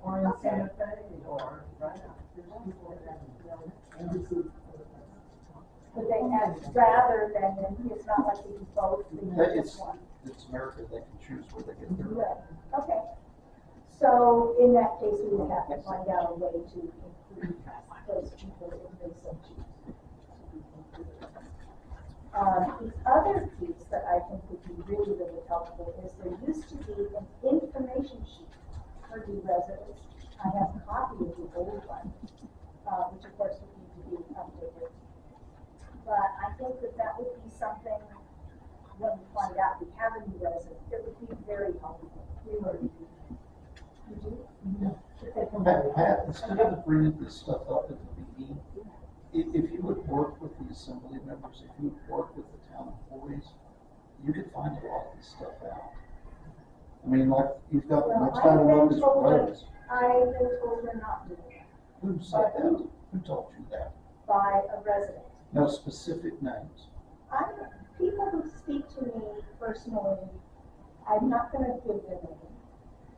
Or in Okay. Santa Fe, or right out. There's people that, and this is. But they have rather than, it's not like they do both, they do just one. It's America, they can choose where they get their. Right, okay. So in that case, we would have to find out a way to include those people if they so choose. The other piece that I think would be really, really helpful is there used to be an information sheet for new residents. I have a copy of the old one, which of course would need to be updated. But I think that that would be something, when we find out we have a new resident, it would be very helpful. We would. You do? Pat, instead of bringing this stuff up at the meeting, if you would work with the assembly members, if you would work with the town employees, you could find a lot of this stuff out. I mean, like, you've got, Well, next time I've look been is told roads. I've been told we're not doing that Who said that? Who told you that? by a resident. No specific names. People who speak to me personally, I'm not gonna give their name.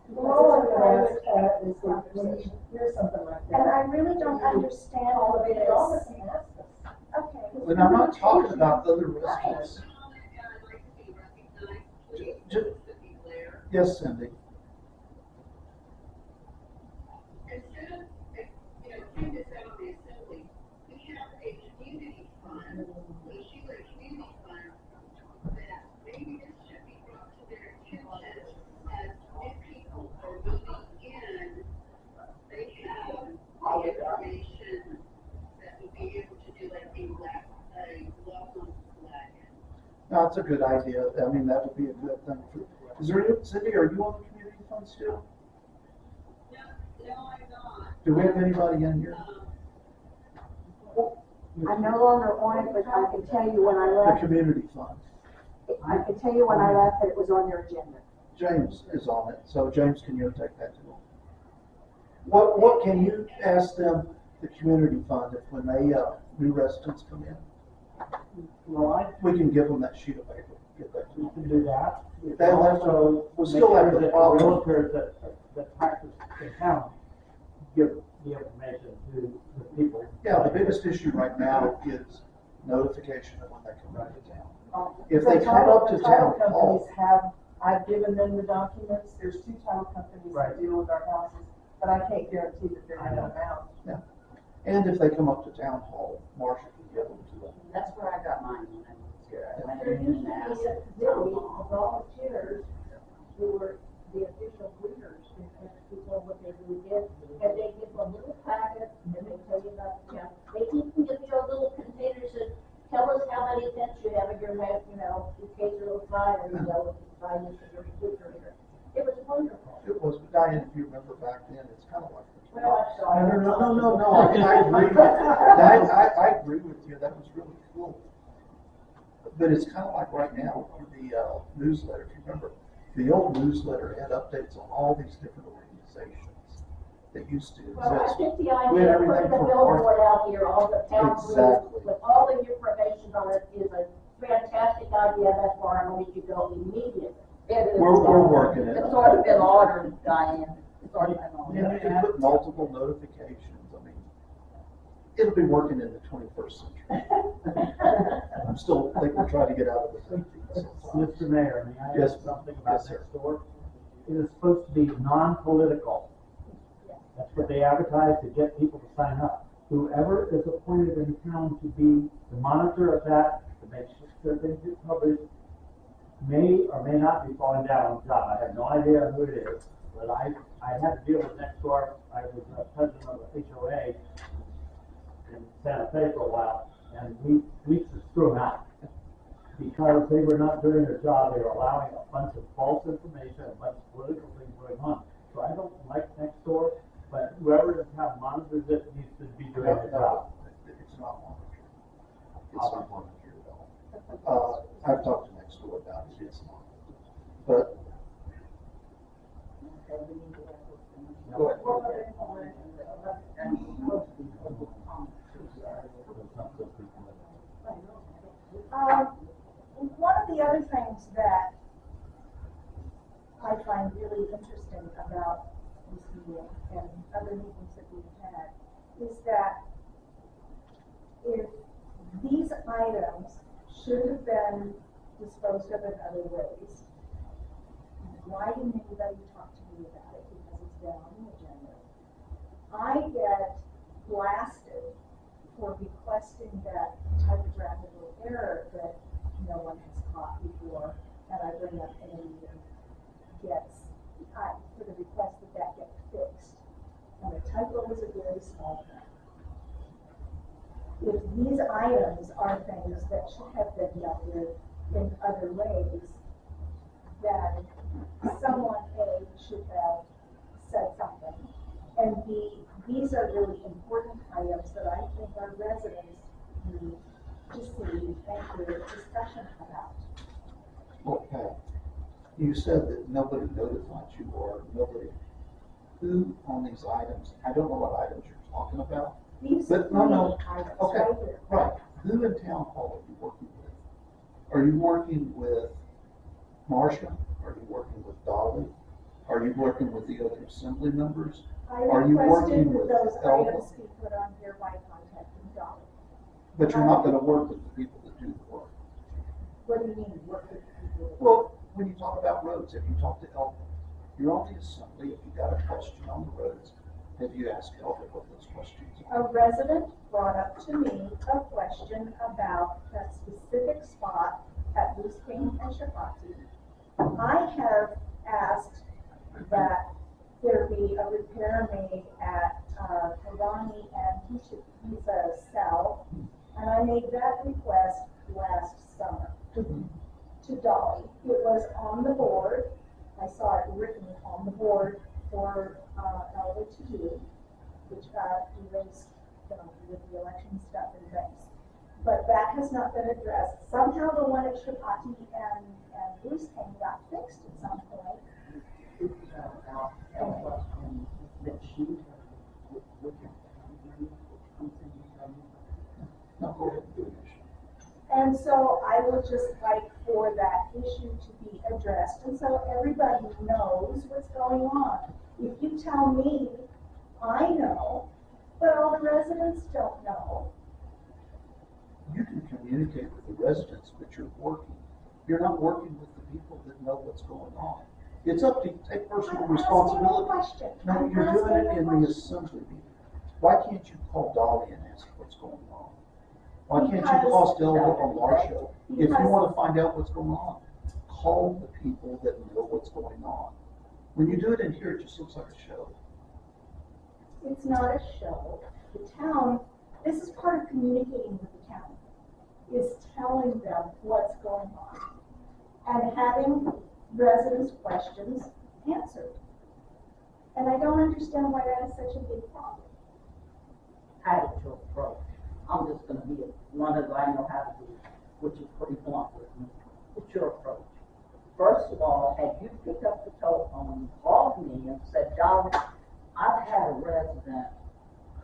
Well, Because it's it's a a private, private conversation. here's something like And that. I really don't understand all of this. All of them ask us. Okay. But I'm not talking about other residents. Yes, Cindy. Instead of, putting this out of the assembly, we have a community fund, a Sheila community fund, that maybe this should be brought to their attention as new people are moving in, they have the information that would be able to do like a welcome flag. No, it's a good idea. I mean, that would be a good thing for, is there, Cindy, are you on the community fund still? No, I'm not. Do we have anybody in here? I'm no longer on it, but I can tell you when I The left, community fund. I can tell you when I left that it was on their agenda. James is on it, so James, can you take that to them? What can you ask them, the community fund, if when they, new residents come in? Well, We can give them that sheet of paper, get that to we them. can do that. They have to- Also, we'll make still have sure the that problem. realtors that practice in town give the information to the people. Yeah, the biggest issue right now is notification of when they come back to town. The If they come title- up to the title town hall, companies have, I've given them the documents, there's 2 title companies Right. that deal with our houses, but I can't guarantee that they're gonna come out. and if they come up to town hall, Marcia can give them to them. That's where I got mine when I was here. I went There in used and to asked. be a committee of volunteers who were the official readers, and people what they really did, and they give them a little packet, and they tell you about the town. They even give you a little container, says, tell us how many pets you have in your house, you know, in case you're a fire, you know, if you find this in your refrigerator. It was wonderful. It was, Diane, if you remember back then, it's kind of like. Well, I saw it. No, I agree with you. I agree with you, that was really cool. But it's kind of like right now, the newsletter, if you remember, the old newsletter had updates on all these different organizations that used to Well, I exist. think the We had idea of everything putting a from billboard out here on the town Exactly. roof with all the information on it is a fantastic idea. That's where I'm going to go immediately. It is. We're working it. It's already been ordered, Diane. It's already been Yeah, ordered. you can put multiple notifications, I mean, it'll be working in the 21st century. I'm still, think we're trying to get out of the 19th. Mr. Mayor, may I Yes, add something yes, about sir. next door? It is supposed to be non-political. That's what they advertise to get people to sign up. Whoever is appointed in town to be the monitor of that, to make sure things get published, may or may not be falling down on the job. I have no idea who it is, but I had to deal with next door. I was president of the HOA in Santa Fe for a while, and we just threw them out. Because they were not doing their job, they were allowing a bunch of false information, a bunch of political things going on. So I don't like next door, but whoever in town monitors it needs to be doing their job. It's not monitored. It's not monitored at all. I've talked to next door about it, it's not. But, go ahead. One of the other things that I find really interesting about this meeting and other meetings that we've had is that if these items should have been disposed of in other ways, why didn't anybody talk to me about it? Because it's been on the agenda. I get blasted for requesting that typographical error that no one has caught before, and I bring up and gets, for the request that get fixed. And the typo is a very small thing. If these items are things that should have been dealt with in other ways, then someone A should have said something, and B, these are really important items that I think our residents need to see and hear discussion about. Okay, you said that nobody notified you or nobody, who on these items, I don't know what items you're talking about. These But three no, items okay, right here. right, who in town hall are you working with? Are you working with Marcia? Are you working with Dolly? Are you working with the other assembly members? I Are you requested working that with those Elva? items be put on here by contacting Dolly. But you're not gonna work with the people that do the work. What do you mean, work with people? Well, when you talk about roads, have you talked to Elva? You're on the assembly, if you got a question on the roads, have you asked Elva what those questions A are? resident brought up to me a question about a specific spot at Misc and Chapati. I have asked that there be a repair made at Kavani and Pisa South, and I made that request last summer to Dolly. It was on the board. I saw it written on the board for Elva to do, which got erased with the election stuff and things. But that has not been addressed. Somehow the one at Chapati and Bruce Kane got fixed at some point. No, go ahead and do it. And so I would just like for that issue to be addressed, and so everybody knows what's going on. If you tell me, I know, but all the residents don't know. You can communicate with the residents, but you're not working with the people that know what's going on. It's up to you to take personal I'm asking a responsibility. question. No, I'm you're doing asking it a in the question. assembly meeting. Why can't you call Dolly and ask what's going on? Why can't you Because- call Stella or Marshall? If you Because- wanna find out what's going on, call the people that know what's going on. When you do it in here, it just looks like a show. It's not a show. The town, this is part of communicating with the town, is telling them what's going on and having residents' questions answered. And I don't understand why that is such a big problem. Attitude approach. I'm just gonna be as blunt as I know how to be, which is pretty blunt with me. What's your approach? First of all, had you picked up the telephone and called me and said, Dolly, I've had a resident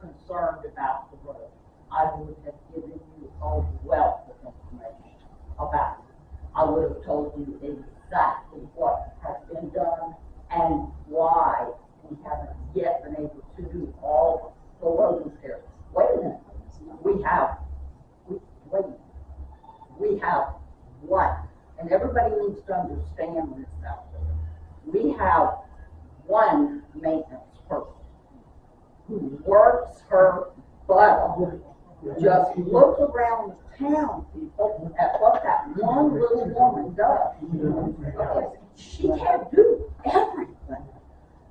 concerned about the road, I would have given you a wealth of information about it. I would have told you exactly what has been done and why we haven't yet been able to do all the road repairs. Wait a minute, we have what? And everybody needs to understand this out there. We have one maintenance person who works her butt off, just looks around town, people, at what that one little woman does. Okay, she can't do everything.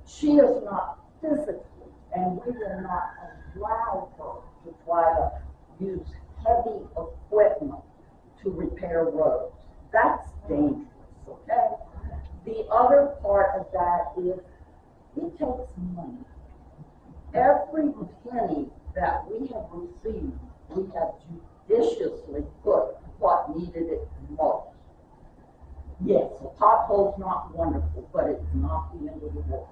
She is not physically, and we will not allow her to try to use heavy equipment to repair roads. That's dangerous, okay? The other part of that is it takes money. Every penny that we have received, we have judiciously put what needed it most. Yes, a pothole's not wonderful, but it's not the end of the world.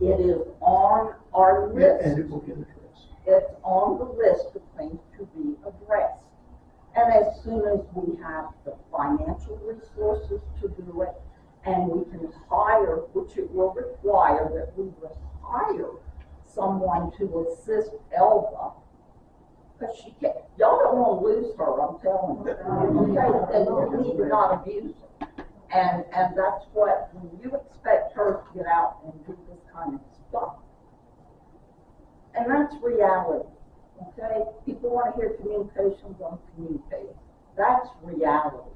It is on our Yeah, list. and it will get addressed. It's on the list of things to be addressed. And as soon as we have the financial resources to do it, and we can hire, which it will require that we will hire someone to assist Elva, because she can't, y'all don't want to lose her, I'm telling you. Okay, then you need to not abuse her. And that's what, when you expect her to get out and do this kind of stuff. And that's reality, okay? People want to hear communications on communicating. That's reality.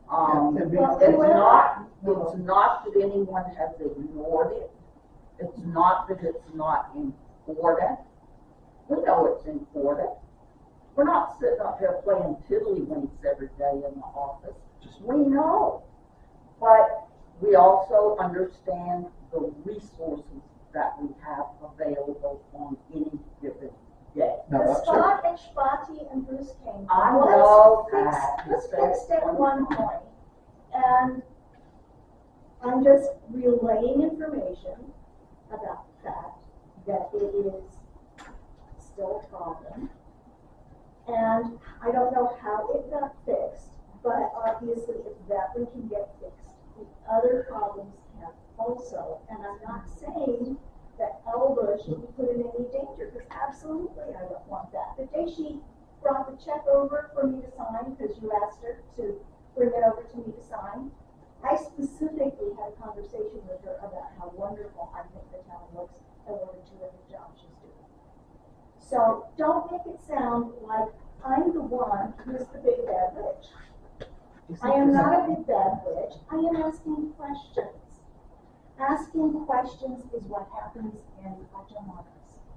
It's not that anyone has ignored it. It's not that it's not important. We know it's important. We're not sitting up there playing tiddlywinks every day in the office. We know. But we also understand the resources that we have available on any given day. Now, The that's spot that Shvati and Bruce came I from know was that. fixed at one point. And I'm just relaying information about the fact that it is still a problem. And I don't know how it got fixed, but obviously if that one can get fixed, the other problems can also. And I'm not saying that Elva should be put in any danger, because absolutely I don't want that. The day she brought the check over for me to sign, because you asked her to bring it over to me to sign, I specifically had a conversation with her about how wonderful I think the town looks and what a terrific job she's doing. So don't make it sound like I'm the one who's the big bad witch. I am not a big bad witch. I am asking questions. Asking questions is what happens in Guatemala's.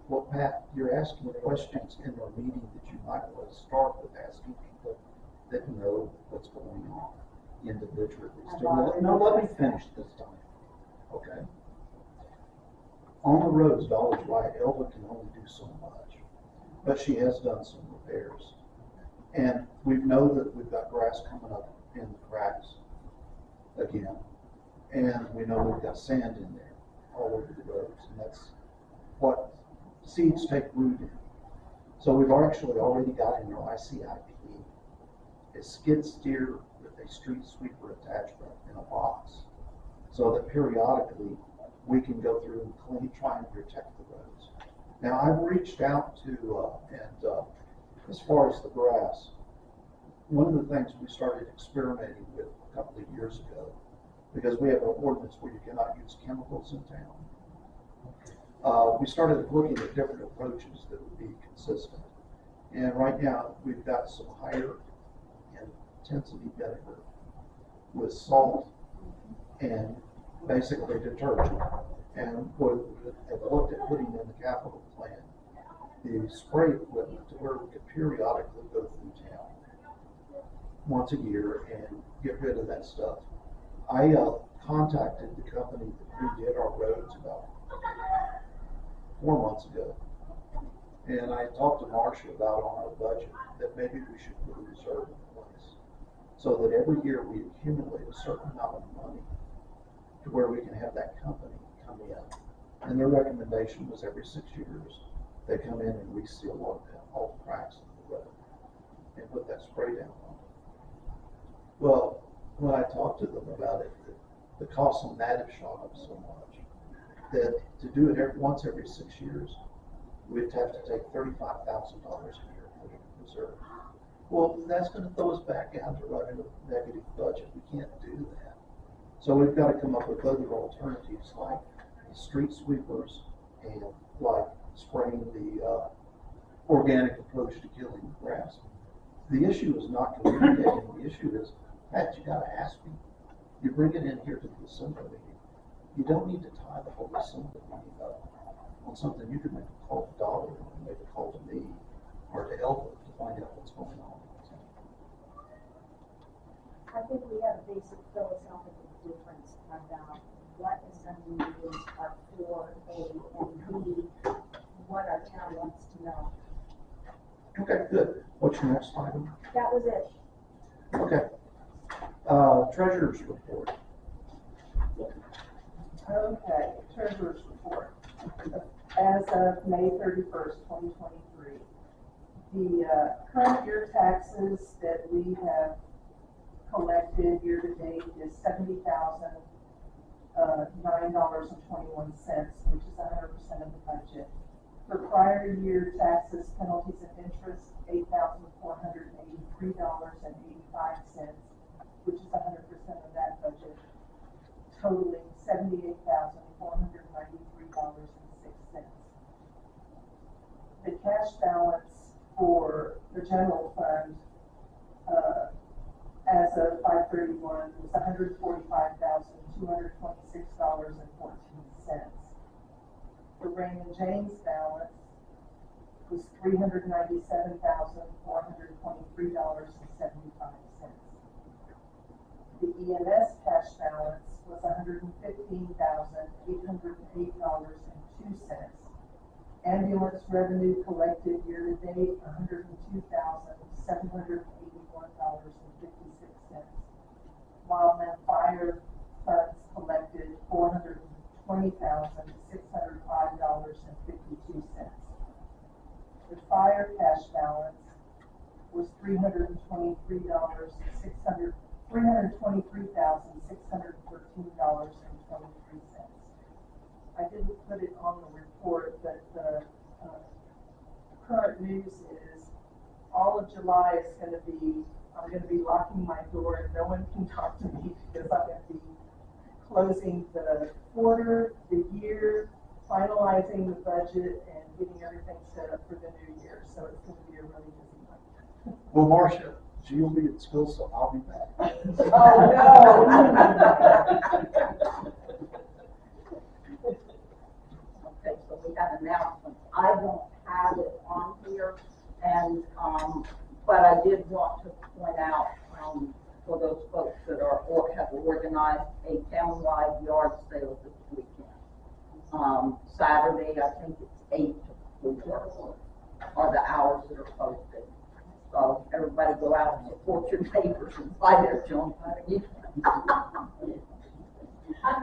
Well, Pat, you're asking questions in a meeting that you might want to start with asking people that know what's going on individually. No, let me finish this time, okay? On the roads, Dolly's right, Elva can only do so much, but she has done some repairs. And we know that we've got grass coming up in the cracks again, and we know we've got sand in there all over the roads, and that's what seeds take root in. So we've actually already got in our ICIP a skid steer with a street sweeper attachment in a box, so that periodically we can go through and try and protect the roads. Now I've reached out to, as far as the grass, one of the things we started experimenting with a couple of years ago, because we have an ordinance where you cannot use chemicals in town. We started looking at different approaches that would be consistent. And right now, we've got some higher intensity vinegar with salt and basically detergent. And what have looked at putting in the capital plan, the spray equipment to where we could periodically go through town once a year and get rid of that stuff. I contacted the company that redid our roads about 4 months ago. And I talked to Marcia about on our budget that maybe we should put a reserve in place so that every year we accumulate a certain amount of money to where we can have that company come in. And their recommendation was every 6 years, they come in and reseal all the cracks in the road and put that spray down on it. Well, when I talked to them about it, the costs on that have shot up so much that to do it once every 6 years, we'd have to take $35,000 a year for the reserve. Well, that's going to throw us back down to running a negative budget. We can't do that. So we've got to come up with other alternatives like the street sweepers and like spraying the organic approach to killing the grass. The issue is not communicating. The issue is, Pat, you got to ask me. You bring it in here to the assembly meeting. You don't need to tie the whole assembly meeting up on something. You could make a call to Dolly or make a call to me or to Elva to find out what's going on. I think we have a basic philosophical difference about what assembly meetings are for, A, and B, what our town wants to know. Okay, good. What's your next item? That was it. Okay. Treasurer's report. Okay, treasurer's report. As of May 31st, 2023, the current year taxes that we have collected year to date is $70,009.21, which is 100% of the budget. For prior year taxes, penalties and interest, $8,483.85, which is 100% of that budget, totaling $78,493.06. The cash balance for the general fund, as of 5/31 was $145,226.14. The Raymond James balance was $397,423.75. The EMS cash balance was $115,808.02. Ambulance revenue collected year to date, $102,781.56. Wildland fire funds collected $420,605.52. The fire cash balance was $323,613.23. I didn't put it on the report, but the current news is all of July is going to be, I'm going to be locking my door and no one can talk to me because I'm going to be closing the quarter, the year, finalizing the budget, and getting everything set up for the new year. So it's going to be a really busy month. Well, Marcia, she'll be at school, so I'll be back. Oh, no. Okay, so we have announcements. I don't have it on here, and, but I did want to point out, for those folks that are, or have organized a townwide yard sale this weekend. Saturday, I think it's 8 to 4 are the hours that are posted. So everybody go out and support your neighbors and buy their junk. I'm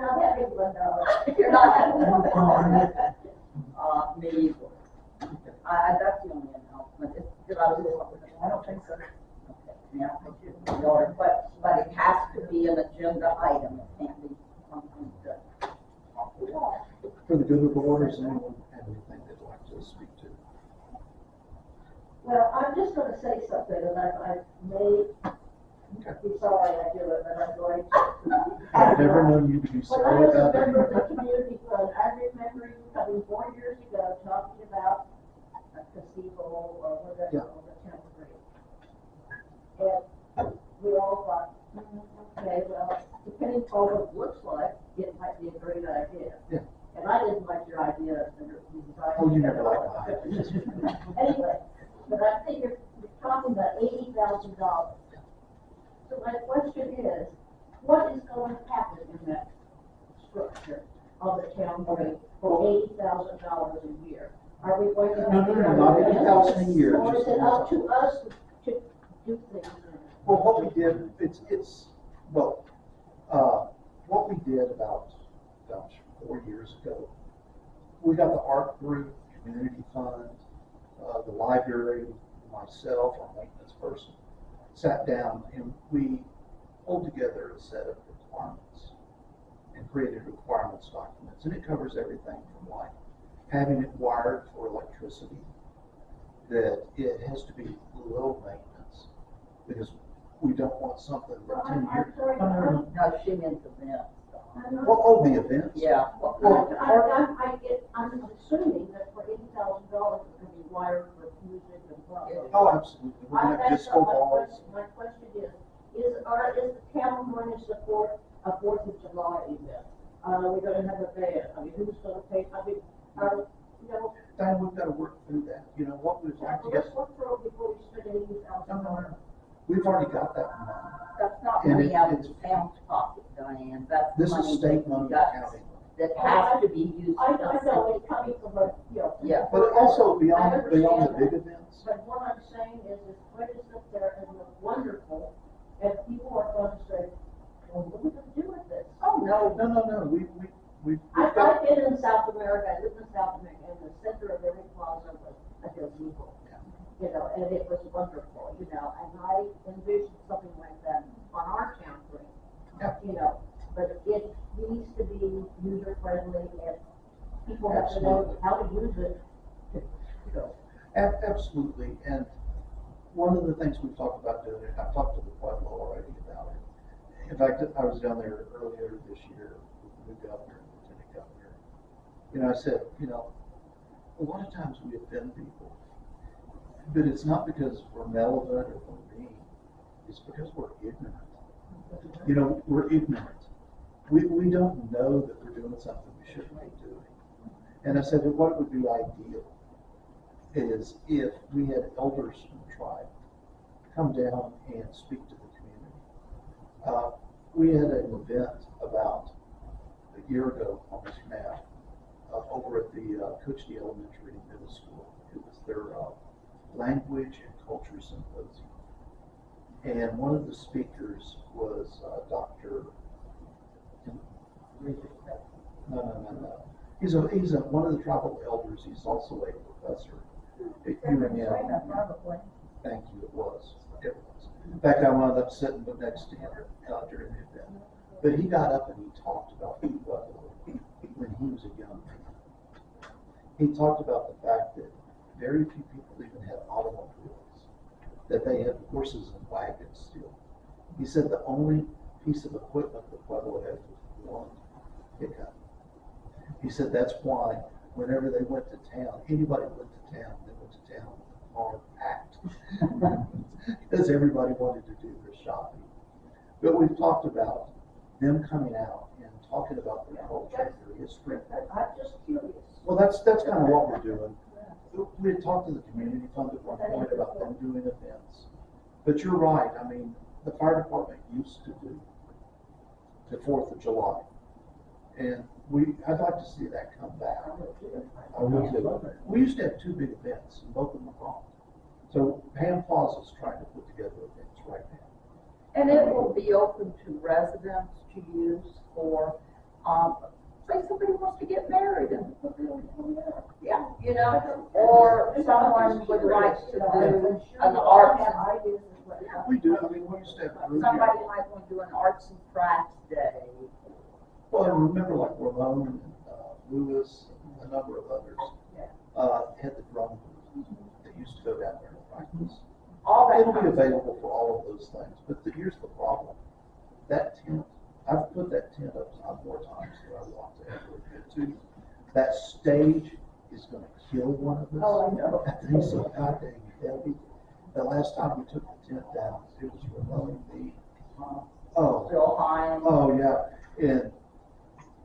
not having one though. You're not having one. Me either. That's the only announcement. Did I do it? I don't think so. Okay, yeah, but it has to be an agenda item. It can't be something that. For the good of the order, does anyone have anything they'd like to speak to? Well, I'm just gonna say something, and I may be sorry I do it, but I'm going to. I've never known you to be When I sorry was a about member of the anything. community fund, I remember you coming 4 years ago talking about a gazebo or whatever Yeah. on the town green. And we all thought, okay, well, depending on what it looks like, it might be a great idea. Yeah. And I didn't like your idea. Oh, you never liked my ideas. Anyway, but I think you're talking about $80,000. So my question is, what is going to happen in that structure of the town green for $80,000 a year? Are we going to? No, not 80,000 a year, Or is just it a up to month. us to do things? Well, what we did, what we did about, 4 years ago, we got the art group, community fund, the library, myself, our maintenance person, sat down and we pulled together a set of requirements and created requirements documents. And it covers everything from like having it wired for electricity, that it has to be low maintenance, because we don't want something that 10 years. No, she meant the event. Well, the events. Yeah. I'm assuming that for $80,000, it's going to be wired for music and blah, blah, blah. Oh, absolutely. We're gonna have That's disco not my balls. question. My question is the town going to support a 4th of July event? Are we gonna have a band? I mean, who's gonna pay, Diane, we've got to work through that. You know, what we'd like to get, let's work through it before we spend $80,000. we've already got that money. That's not And money out of it's- the town's pocket, Diane, that's This money is state that money, got- county money. that has to be used. I know it's coming from a, Yeah. But also I beyond the understand big that. events. But what I'm saying is Greg is up there and look wonderful, and people are going to say, well, what are we gonna do with this? Oh, no, No, we've I've got, been in South America, I lived in South America, and the center of every plaza was a gazebo. And it was wonderful, and I envisioned something like that on our town green. But it needs to be user friendly, and people have to know Absolutely. how to use it. absolutely. And one of the things we've talked about doing, and I've talked to the Pueblo already about it. In fact, I was down there earlier this year with the new governor and lieutenant governor. I said, a lot of times we offend people, but it's not because we're malevolent or we're mean. It's because we're ignorant. We're ignorant. We don't know that we're doing something we shouldn't be doing. And I said that what would be ideal is if we had elders from the tribe come down and speak to the community. We had an event about a year ago, almost now, over at the Cochiti Elementary and Middle School. It was their language and culture symposium. And one of the speakers was Dr. No. He's one of the tribal elders. He's also a professor at UNM. probably. Thank you, it was. In fact, I wound up sitting next to him during the event. But he got up and he talked about the Pueblo when he was a young man. He talked about the fact that very few people even had automobiles, that they had horses and wagons still. He said the only piece of equipment the Pueblo had was one pickup. He said that's why whenever they went to town, anybody went to town, they went to town with a car packed. Because everybody wanted to do their shopping. But we've talked about them coming out and talking about their culture, their history. I'm just curious. Well, that's kind of what we're doing. We had talked to the community fund at one point about them doing events. But you're right, I mean, the fire department used to do the 4th of July. And I'd like to see that come back. I would too. We used to have 2 big events, and both of them are gone. So Pam Plaza's trying to put together events right now. And it will be open to residents to use for, say somebody wants to get married and, or someone would like to do an arts. We do, I mean, we used to have a group Somebody here. might want to do an arts and crafts day. Well, and remember like Ramon and Lewis and a number of others had the drum group that used to go down there and practice. All that It'll be kind of stuff. available for all of those things, but here's the problem. That tent, I've put that tent up more times than I want to ever admit to. That stage is gonna kill one of us. Oh, I know. That thing's so goddamn heavy. The last time we took the tent down, it was remote me. Oh, Bill Hines. oh, yeah, and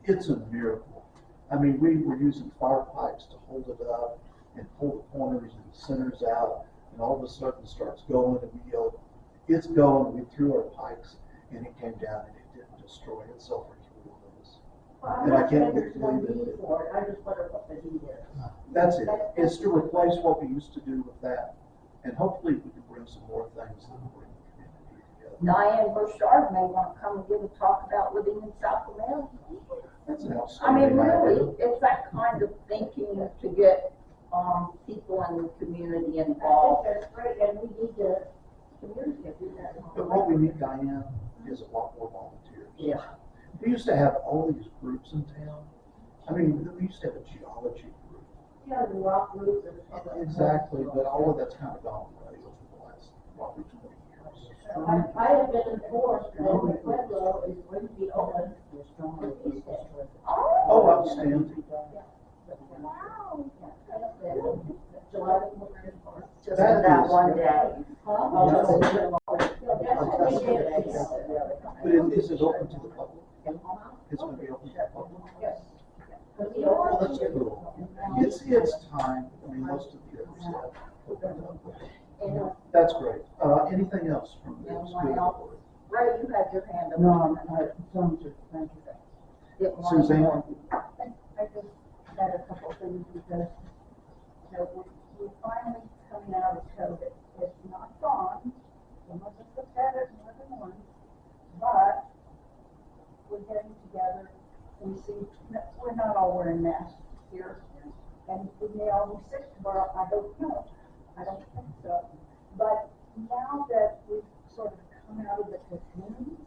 it's a miracle. I mean, we were using fire pipes to hold it up and pull the corners and the centers out, and all of a sudden it starts going, and we yelled, "It's going!" We threw our pikes, and it came down, and it didn't destroy itself or kill one of us. Well, I'm And I not can't saying there's no believe need it. for it, I just wonder what the need is. That's it. It's to replace what we used to do with that, and hopefully we can bring some more things that will bring the community together. Diane Bouchard may want to come and give a talk about living in South America. That's an I outstanding mean, really, idea. it's that kind of thinking to get, people in the community I think involved. that's great, and we need to communicate with that. But what we need, Diane, is a lot more volunteers. Yeah. We used to have all these groups in town. I mean, we used to have a geology group. Yeah, the rock group and stuff like that. Exactly, but all of that's kind of gone away over the last probably 20 years. I have been informed that the Pueblo is going to be open for East Day. Oh, outstanding. Wow. July the 24th. Just That that is- one day. Oh, Yes. that's the day. But is it open to the public? It's gonna be open to the public? Yes. Well, that's cool. It's time. I mean, most of the others have opened up. That's great. Anything else from the school board? Ray, you had your hand up. No, thank you. Didn't want to- Suzanne? I just had a couple of things because, you know, we're finally coming out of COVID. It's not gone. Some of us have had it more than once, but we're getting together. We see, we're not all wearing masks here. And we may all be sick tomorrow. I don't know. I don't think so. But now that we've sort of come out of the cocoons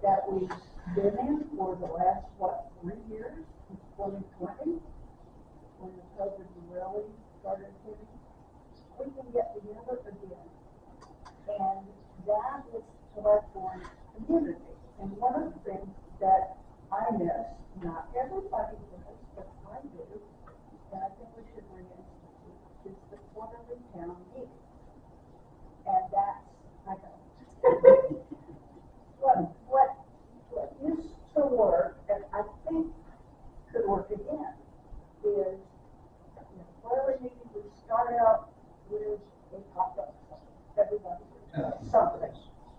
that we've been in for the last, 3 years, 2020, when the COVID really started hitting, we can get together again. And that is Bloodborne community. And one of the things that I miss, not everybody does, but I do, and I think we should reinstitute, is the quarterly town meeting. And that's, I know. What used to work, and I think could work again, is, quarterly meeting would start out with a pop-up, everybody would something.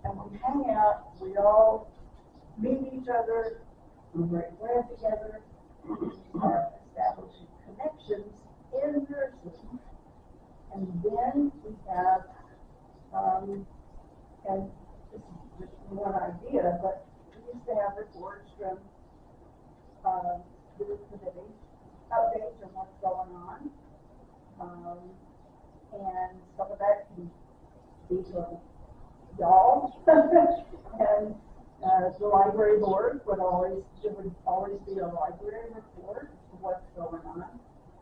And we hang out, we all meet each other, we break bread together, we start establishing connections in nursing. And then we have, and this is just one idea, but we used to have reports from, the committee, updates on what's going on. And some of that can be from y'all. And, the library board there would always be a library report of what's going on.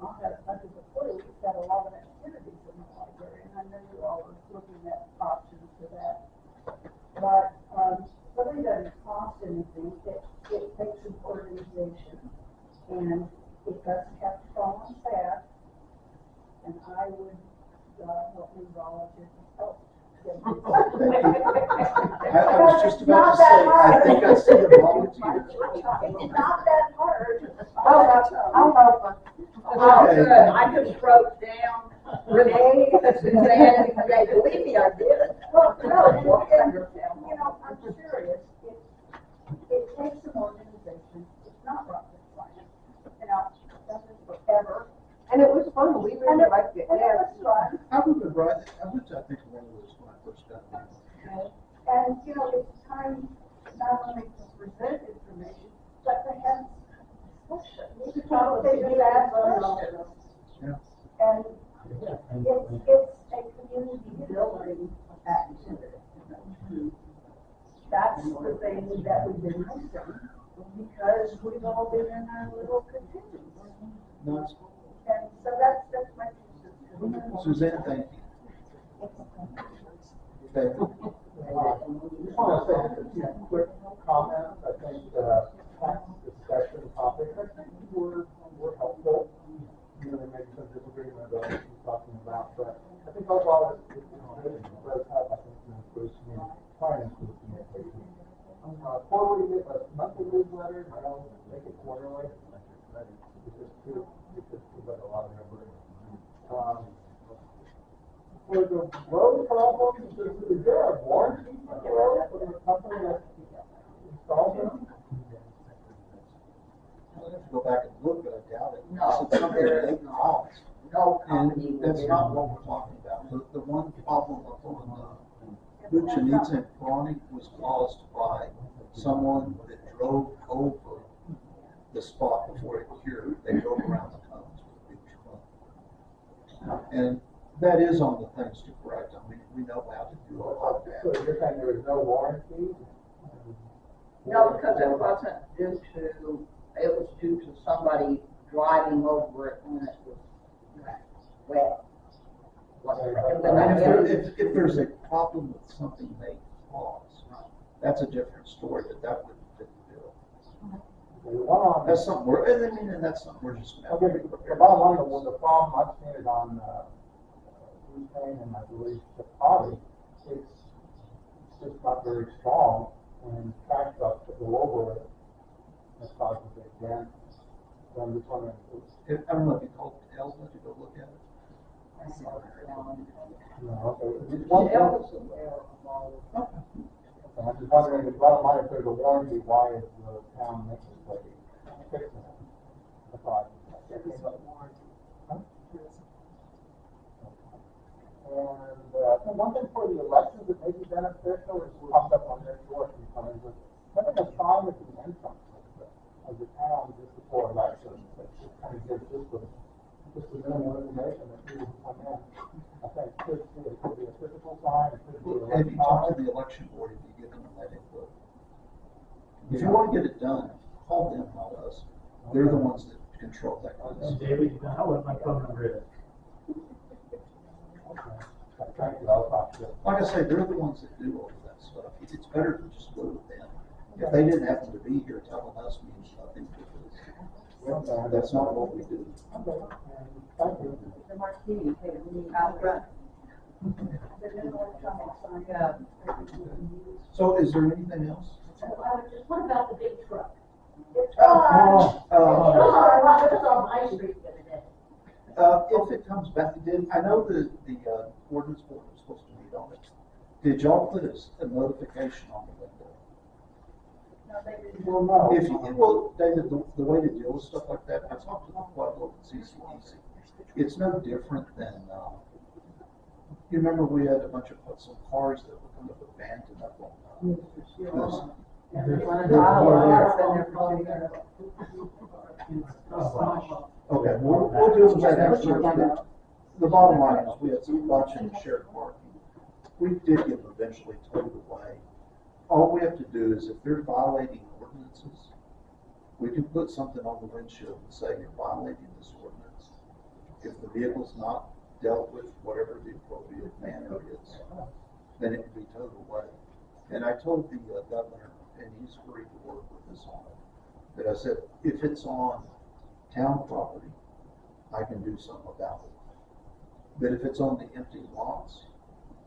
I'll have, under the clue, we've got a lot of activities in the library, and I know you all are looking at options for that. But, really doesn't cost anything. It takes an organization, and it doesn't have to fall on staff. And I would, help me volunteer to help. I was just about to say, I think I see a volunteer. It's not that hard. I'll help her. Oh, Okay. good, I just wrote down Renee, Suzanne, and Renee, believe me, I did. Well, no, and, you know, I'm serious, it takes an organization, it's not rocket science, you know, that is forever. And it was fun, we really liked it, And it yeah. was fun, I remember, I went to, I think, one of those when I first got there. and, you know, it's time not only to present information, but to have discussion. We can talk, they can ask questions. Yeah. And it's a community building activity. That's the thing that we've been missing, because we've all been in our little cocoons. No, And so that's my two cents. Suzanne, thank you. Okay, Just want to say just a few quick comments. I think the tax discussion topics, I think were helpful. You know, there may be some disagreement about what you're talking about, but I think overall it's good. It does have, I think, an improvement, trying to improve communication. Quarterly, monthly newsletter, I don't make it quarterly. It's just too bad a lot of numbers. For the road problems, is there a warranty for the road for the company that installs them? I'll have to go back and look, but I doubt it. No, It's something there they is not. cost. No company And will that's not what we're talking about. The one problem up on Town-Cochiti-Lake-NM was caused by someone that drove over the spot before it cured. They drove around the cones with a big truck. And that is on the things to correct. I mean, we know how to do a lot of So that. you're saying there is no warranty? No, because it wasn't due to, it was due to somebody driving over it when it was wet. If there's a problem with something they cause, that's a different story, but that wouldn't fit the bill. The one on, That's something we're, and that's something we're just. okay, the bottom line, the problem I've seen it on, Butane and I believe Chipotle, it's just not very strong, and trash trucks that go over it, that causes a dent. So I'm just wondering, I don't know if you called Elva to go look at it. you know, okay, it's one thing. Elvis is aware of all of Okay, I'm just wondering, the bottom line, if there's a warranty, why is the town maintenance lady fixing it? That's all. Huh? And, so one thing for the elections that may be beneficial is popped up on their door sometimes, is having a sign at the entrance of the town just before elections, that just kind of gives just the minimal information that people come in. I think it could be a physical sign, it could be Have you talked to electronic. the election board, have you given them that input? If you wanna get it done, call them, not us. They're the ones that control that kind of And stuff. David, you know what my phone number is. Okay. Thank you, I'll talk to you. Like I say, they're the ones that do all of that stuff. It's better to just go with them. If they didn't happen to be here, telling us means nothing to us. That's not what we do. Okay, thank you. The marquee, hey, we need out front. the new electronic sign. Yeah. So is there anything else? What about the big truck? It's Uh, on. It was on my street the other day. If it comes back, I know the ordinance board was supposed to meet on it. Did y'all put a notification on the window? No, they didn't. Well, no. If you, well, David, the way to deal with stuff like that, I talked to the Pueblo CCDC. It's no different than, you remember we had a bunch of some cars that were kind of abandoned up on, this- Okay, we'll deal with that after. The bottom line is, we had some bunch in shared parking. We did get them eventually towed away. All we have to do is, if they're violating ordinances, we can put something on the windshield and say, you're violating this ordinance. If the vehicle's not dealt with, whatever the appropriate manner is, then it can be towed away. And I told the governor, and he's agreed to work with us on it, that I said, if it's on town property, I can do something about it. But if it's on the empty lots,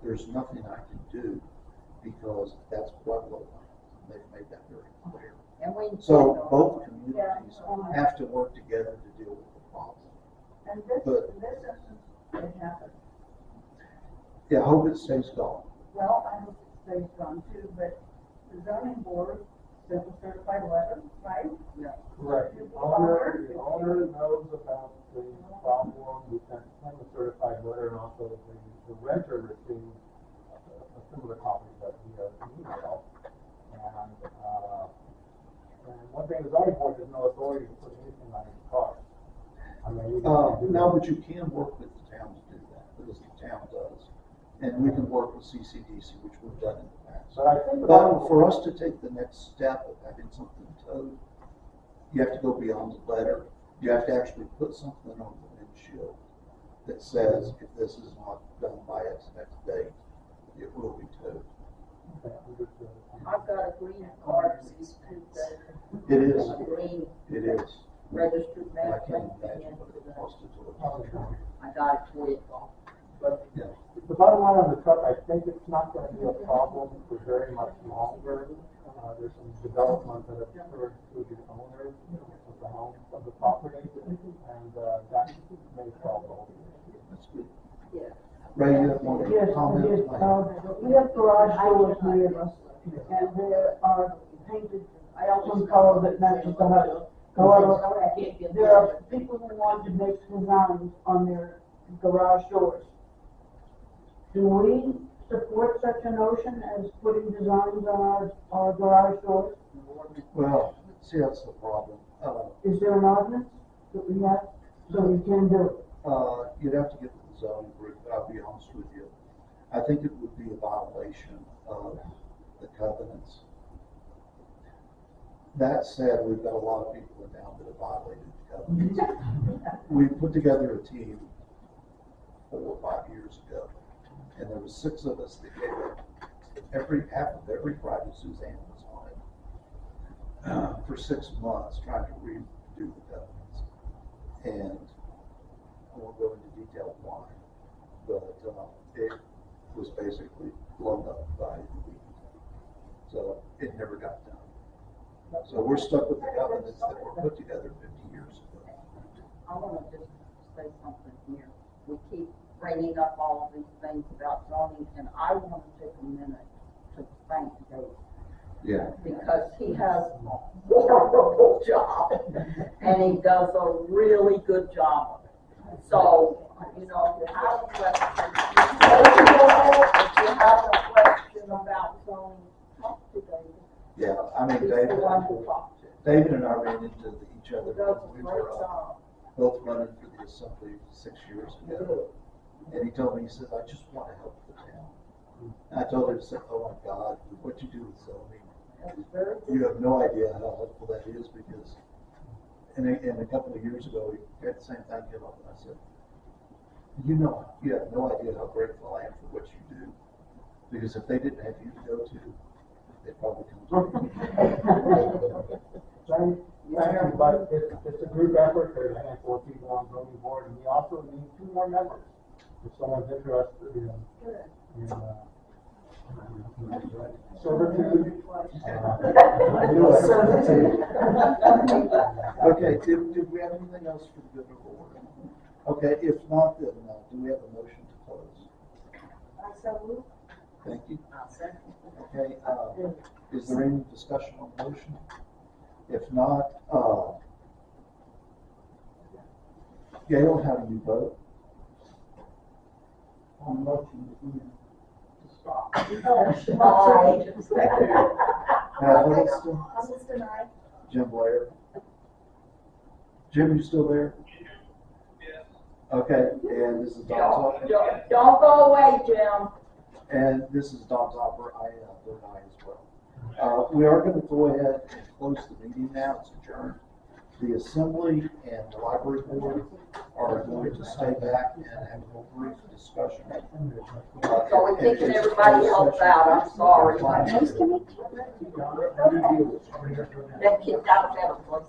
there's nothing I can do, because that's Pueblo land. They've made that very clear. And we. So both communities have to work together to deal with the problem. And this, But- in this instance, it happened. Yeah, I hope it stays gone. Well, I hope it stays gone too, but the zoning board sent a certified letter, right? Correct. The owner knows about the problem. We sent him a certified letter, and also the renter received a similar copy that via email. And one thing the zoning board has no authority to put anything on his car. I mean, we can't do No, that. but you can work with the town to do that, because the town does. And we can work with CCDC, which we've done in the past. But I think the But for us to take the next step of having something towed, you have to go beyond the letter. You have to actually put something on the windshield that says, if this is not done by its next date, it will be towed. Okay, understood. I've got a green card, since It is, a green it is. registered I mail can't thing imagine what it costs to do it. I got it for you. But Yeah. the bottom line on the truck, I think it's not gonna be a problem for very much longer. There's some development that have occurred through the owner of the home, of the property, and, that may solve all the issues. That's good. Yeah. Ray, you have one Yes, comment? yes, we have garage doors here, and there are painted, some color that matches the house. However, there are people who want to make designs on their garage doors. Do we support such a notion as putting designs on our garage doors? Well, see, that's the problem. Is there an ordinance that we have, so we can do it? You'd have to get with the zoning group, but I'll be honest with you. I think it would be a violation of the covenants. That said, we've got a lot of people in town that have violated the covenants. We put together a team 4 or 5 years ago, and there was 6 of us that gave up half of every Friday Suzanne was on it for 6 months trying to redo the covenants. And I won't go into detail why, but it was basically blown up by the weed. So it never got done. So we're stuck with the covenants that were put together 50 years ago. I want to just say something here. We keep bringing up all of these things about zoning, and I want to take a minute to thank Dave. Yeah. Because he has a horrible job, and he does a really good job of it. So, if you have a question, about zoning, talk to David. Yeah, I mean, He's the one to talk to. David and I ran into each other He does when a we great were job. both running for the assembly 6 years ago. And he told me, he said, I just want to help the town. And I told him, I said, oh my God, what you do with zoning, you have no idea how helpful that is, because and a couple of years ago, he had the same thing come up, and I said, you have no idea how grateful I am for what you do, because if they didn't have you to go to, they'd probably come to me. Thank you, but it's a group effort. There's a handful of people on zoning board, and we also need 2 more members. If someone's interested in servitude. Okay, did we have anything else for the good of the order? Okay, if not, then do we have a motion to close? So move. Thank you. Okay, is there any discussion on the motion? If not, Gail, how do you vote? On the motion to stop. Matt Huddleston, Huddleston, aye. Jim Blair. Jim, you still there? Yes. Okay, and this is Don Topper. Don't go away, Jim. And this is Don Topper. I vote aye as well. We are going to go ahead and close the meeting now. It's adjourned. The assembly and the library board are going to stay back and have a brief discussion. So we're thinking everybody else out, I'm sorry. Nice to meet you. That kid got a better place.